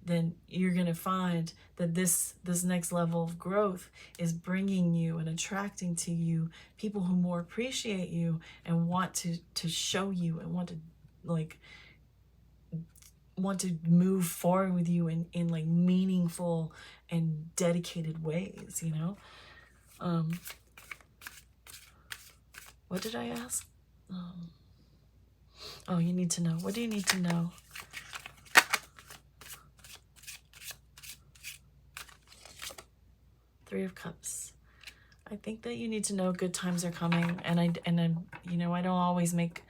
then you're going to find that this next level of growth is bringing you and attracting to you people who more appreciate you and want to show you and want to move forward with you in like meaningful and dedicated ways, you know? What did I ask? Oh, you need to know. What do you need to know? Three of Cups. I think that you need to know good times are coming, and you know, I don't always make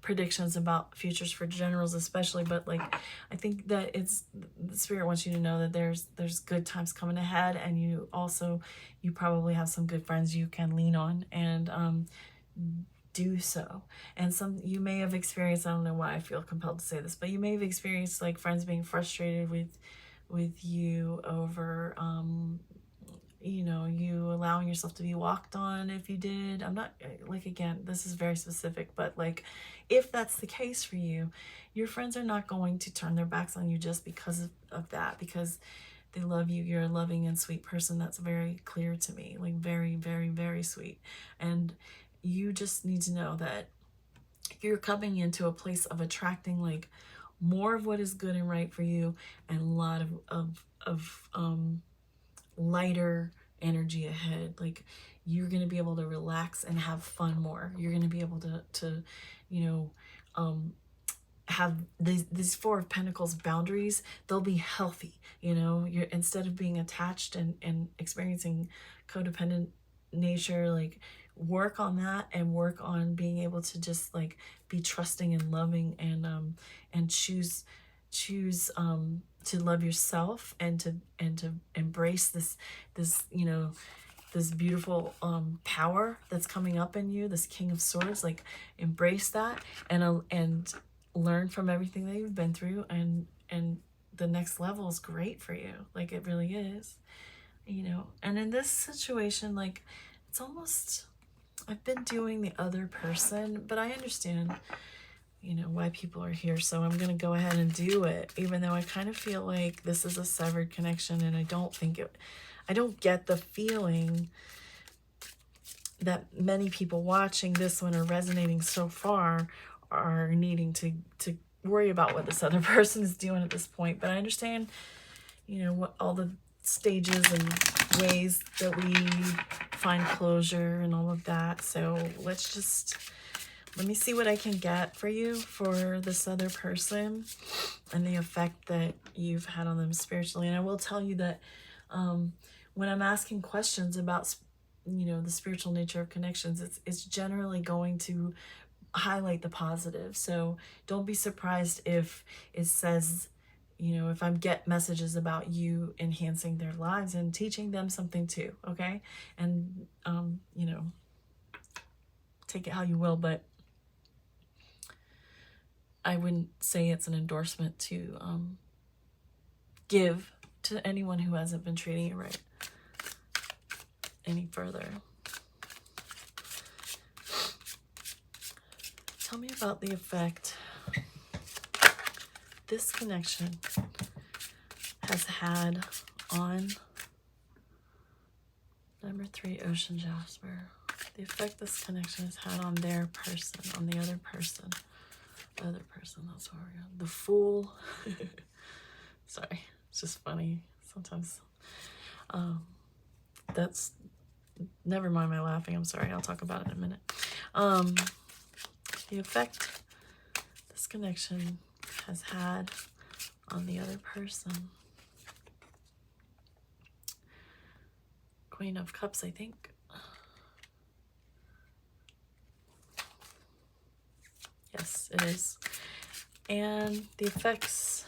predictions about futures for generals especially, but like, I think that the Spirit wants you to know that there's good times coming ahead, and you probably have some good friends you can lean on, and do so. And you may have experienced, I don't know why I feel compelled to say this, but you may have experienced like friends being frustrated with you over you know, you allowing yourself to be walked on. If you did, I'm not, like, again, this is very specific, but like, if that's the case for you, your friends are not going to turn their backs on you just because of that, because they love you. You're a loving and sweet person. That's very clear to me, like very, very, very sweet. And you just need to know that you're coming into a place of attracting like more of what is good and right for you, and a lot of lighter energy ahead. Like, you're going to be able to relax and have fun more. You're going to be able to you know, have these Four of Pentacles boundaries. They'll be healthy, you know. You're, instead of being attached and experiencing codependent nature, like, work on that, and work on being able to just like be trusting and loving, and choose to love yourself, and to embrace this you know, this beautiful power that's coming up in you, this King of Swords. Like, embrace that, and learn from everything that you've been through, and the next level is great for you. Like, it really is, you know. And in this situation, like, it's almost, I've been doing the other person, but I understand, you know, why people are here, so I'm gonna go ahead and do it, even though I kind of feel like this is a severed connection, and I don't get the feeling that many people watching this one or resonating so far are needing to worry about what this other person is doing at this point. But I understand, you know, what all the stages and ways that we find closure and all of that. So let me see what I can get for you for this other person and the effect that you've had on them spiritually. And I will tell you that when I'm asking questions about, you know, the spiritual nature of connections, it's generally going to highlight the positive. So don't be surprised if it says, you know, if I get messages about you enhancing their lives and teaching them something too, okay? And, you know, take it how you will, but I wouldn't say it's an endorsement to give to anyone who hasn't been treating you right any further. Tell me about the effect this connection has had on number 3, Ocean Jasper. The effect this connection has had on their person, on the other person. Other person, that's where we're going. The Fool. Sorry, it's just funny sometimes. That's, never mind my laughing, I'm sorry, I'll talk about it in a minute. The effect this connection has had on the other person. Queen of Cups, I think. Yes, it is. And the effects.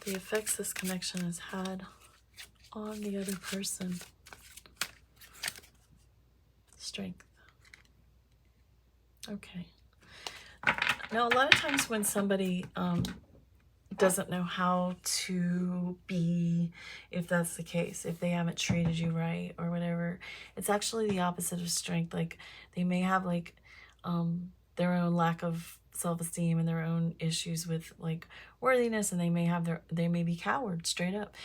The effects this connection has had on the other person. Strength. Okay. Now, a lot of times when somebody doesn't know how to be, if that's the case, if they haven't treated you right or whatever, it's actually the opposite of strength. Like, they may have like their own lack of self-esteem and their own issues with like worthiness, and they may be cowards straight up.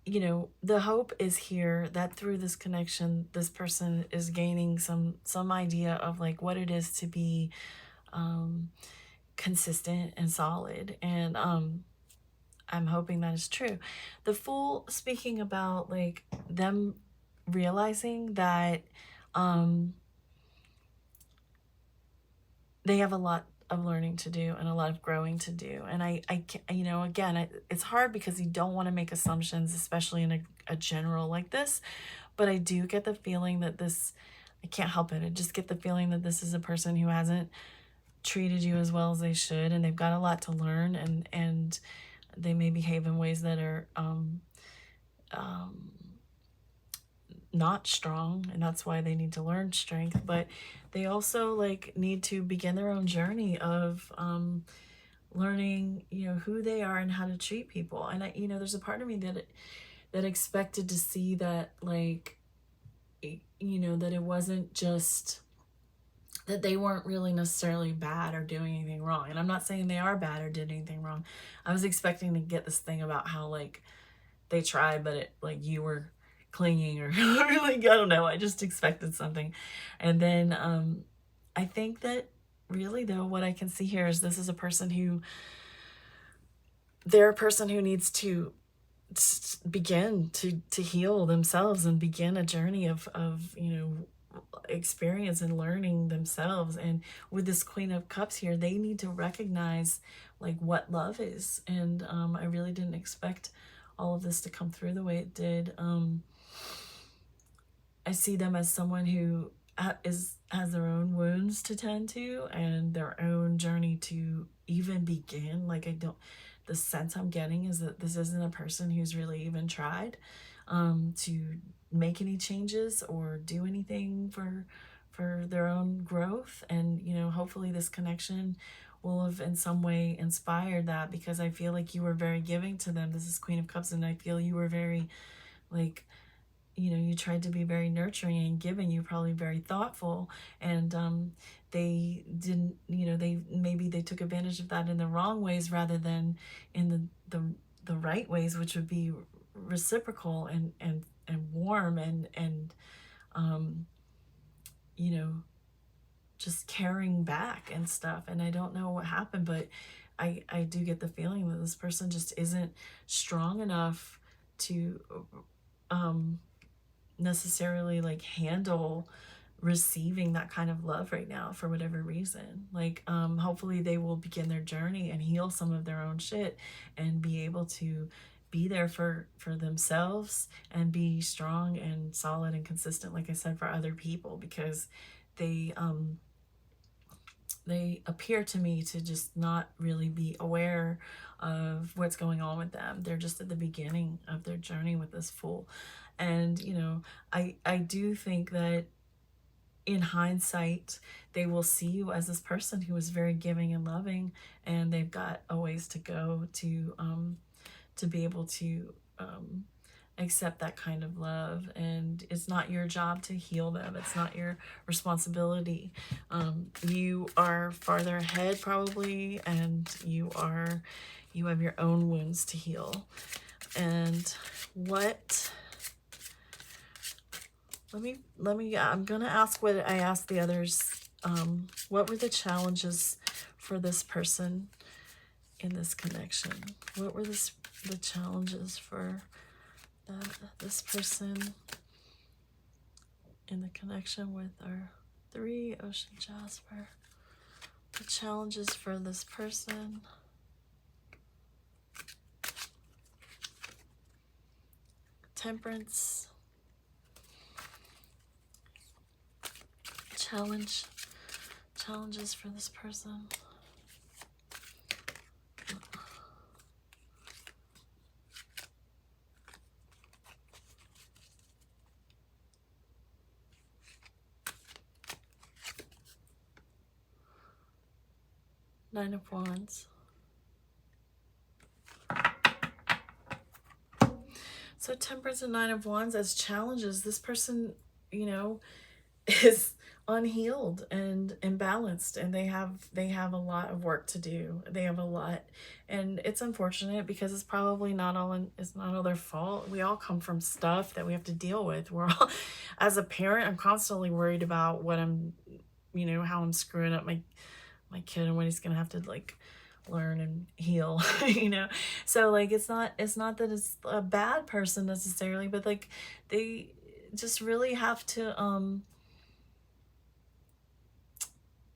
You know, the hope is here that through this connection, this person is gaining some idea of like what it is to be consistent and solid, and I'm hoping that is true. The Fool, speaking about like them realizing that they have a lot of learning to do and a lot of growing to do, and I you know, again, it's hard because you don't want to make assumptions, especially in a general like this, but I do get the feeling that this, I can't help it, I just get the feeling that this is a person who hasn't treated you as well as they should, and they've got a lot to learn, and they may behave in ways that are not strong, and that's why they need to learn strength. But they also like need to begin their own journey of learning, you know, who they are and how to treat people. And I, you know, there's a part of me that expected to see that, like, you know, that it wasn't just that they weren't really necessarily bad or doing anything wrong. And I'm not saying they are bad or did anything wrong. I was expecting to get this thing about how like they tried, but it, like, you were clinging or like, I don't know. I just expected something. And then I think that really though, what I can see here is this is a person who, they're a person who needs to begin to heal themselves and begin a journey of you know, experience and learning themselves. And with this Queen of Cups here, they need to recognize like what love is. And I really didn't expect all of this to come through the way it did. I see them as someone who has their own wounds to tend to and their own journey to even begin. Like, the sense I'm getting is that this isn't a person who's really even tried to make any changes or do anything for their own growth. And, you know, hopefully this connection will have in some way inspired that, because I feel like you were very giving to them. This is Queen of Cups, and I feel you were very, like, you know, you tried to be very nurturing and giving. You probably very thoughtful, and they didn't, you know, they took advantage of that in the wrong ways rather than in the right ways, which would be reciprocal and warm and you know, just caring back and stuff. And I don't know what happened, but I do get the feeling that this person just isn't strong enough to necessarily like handle receiving that kind of love right now for whatever reason. Like hopefully they will begin their journey and heal some of their own shit and be able to be there for themselves and be strong and solid and consistent, like I said, for other people, because they they appear to me to just not really be aware of what's going on with them. They're just at the beginning of their journey with this Fool. And, you know, I do think that in hindsight, they will see you as this person who is very giving and loving, and they've got a ways to go to be able to accept that kind of love. And it's not your job to heal them. It's not your responsibility. You are farther ahead probably, and you have your own wounds to heal. And what, let me I'm gonna ask what I asked the others. What were the challenges for this person in this connection? What were the challenges for this person in the connection with our 3 Ocean Jasper? The challenges for this person. Temperance. Challenges for this person. Nine of Wands. So Temperance and Nine of Wands as challenges. This person, you know, is unhealed and imbalanced, and they have a lot of work to do. They have a lot, and it's unfortunate because it's probably not all their fault. We all come from stuff that we have to deal with. We're all, as a parent, I'm constantly worried about what I'm, you know, how I'm screwing up my kid and what he's gonna have to like learn and heal. You know, so like it's not that it's a bad person necessarily, but like they just really have to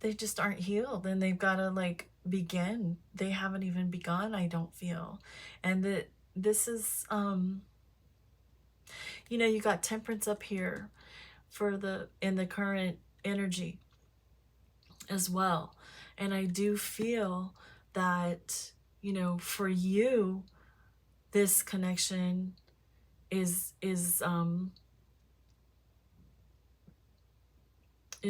they just aren't healed, and they've got to like begin. They haven't even begun, I don't feel. And that this is you know, you got Temperance up here for in the current energy as well. And I do feel that, you know, for you, this connection is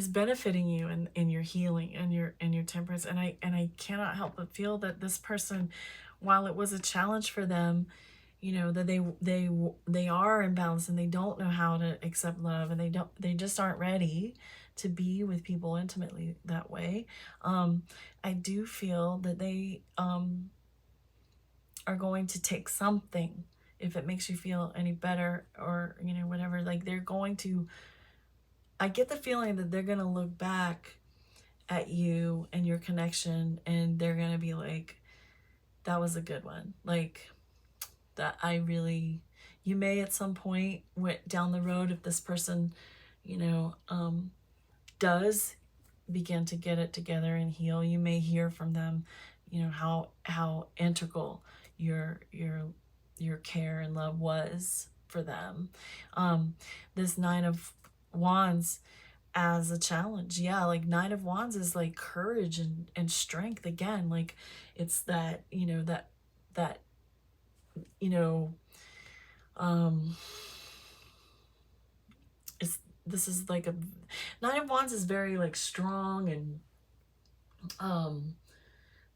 benefiting you in your healing and your temperance. And I cannot help but feel that this person, while it was a challenge for them, you know, that they are imbalanced and they don't know how to accept love, and they just aren't ready to be with people intimately that way. I do feel that they are going to take something, if it makes you feel any better, or, you know, whatever, like they're going to, I get the feeling that they're going to look back at you and your connection, and they're going to be like, that was a good one. Like, that you may at some point went down the road, if this person, you know, does begin to get it together and heal, you may hear from them, you know, how integral your care and love was for them. This Nine of Wands as a challenge, yeah, like Nine of Wands is like courage and strength again. Like it's that, you know, that you know, this is like a Nine of Wands is very like strong and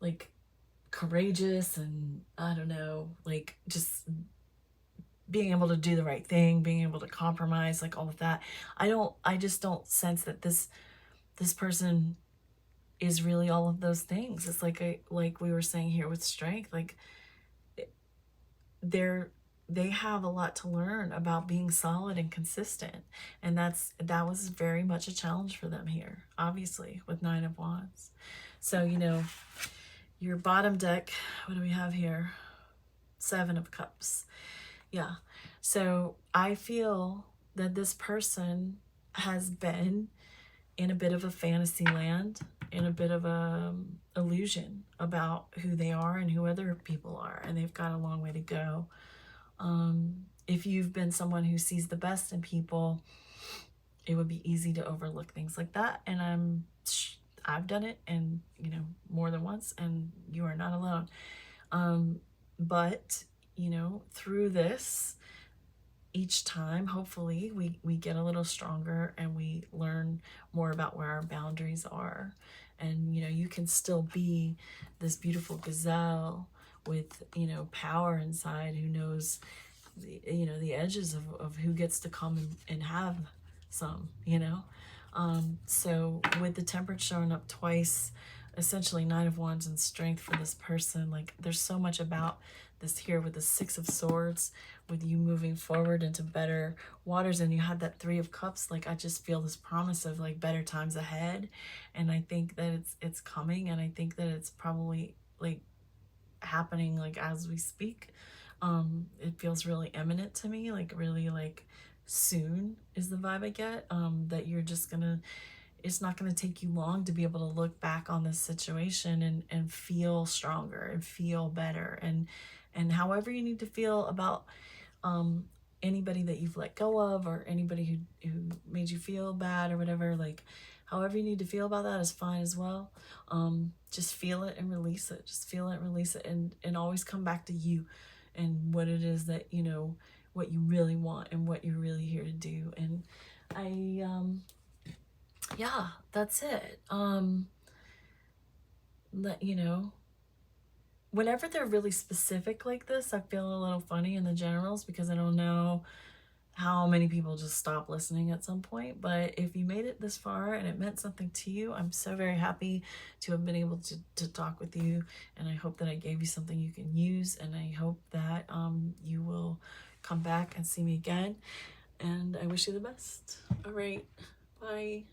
like courageous, and I don't know, like just being able to do the right thing, being able to compromise, like all of that. I just don't sense that this person is really all of those things. It's like like we were saying here with strength, like they have a lot to learn about being solid and consistent, and that was very much a challenge for them here, obviously, with Nine of Wands. So, you know, your bottom deck, what do we have here? Seven of Cups. Yeah. So I feel that this person has been in a bit of a fantasy land, in a bit of a illusion about who they are and who other people are, and they've got a long way to go. If you've been someone who sees the best in people, it would be easy to overlook things like that. And I've done it, and you know, more than once, and you are not alone. But you know, through this, each time, hopefully, we get a little stronger and we learn more about where our boundaries are. And, you know, you can still be this beautiful gazelle with, you know, power inside, who knows, you know, the edges of who gets to come and have some, you know. So with the Temperance showing up twice, essentially Nine of Wands and Strength for this person, like there's so much about this here with the Six of Swords, with you moving forward into better waters. And you had that Three of Cups, like I just feel this promise of like better times ahead. And I think that it's coming, and I think that it's probably like happening like as we speak. It feels really imminent to me, like really like soon is the vibe I get. That you're just gonna, it's not gonna take you long to be able to look back on this situation and feel stronger and feel better, and however you need to feel about anybody that you've let go of, or anybody who made you feel bad or whatever, like however you need to feel about that is fine as well. Just feel it and release it. Just feel it and release it, and always come back to you and what it is that, you know, what you really want and what you're really here to do. And I yeah, that's it. Let you know, whenever they're really specific like this, I feel a little funny in the generals, because I don't know how many people just stop listening at some point. But if you made it this far and it meant something to you, I'm so very happy to have been able to talk with you, and I hope that I gave you something you can use, and I hope that you will come back and see me again, and I wish you the best. All right, bye.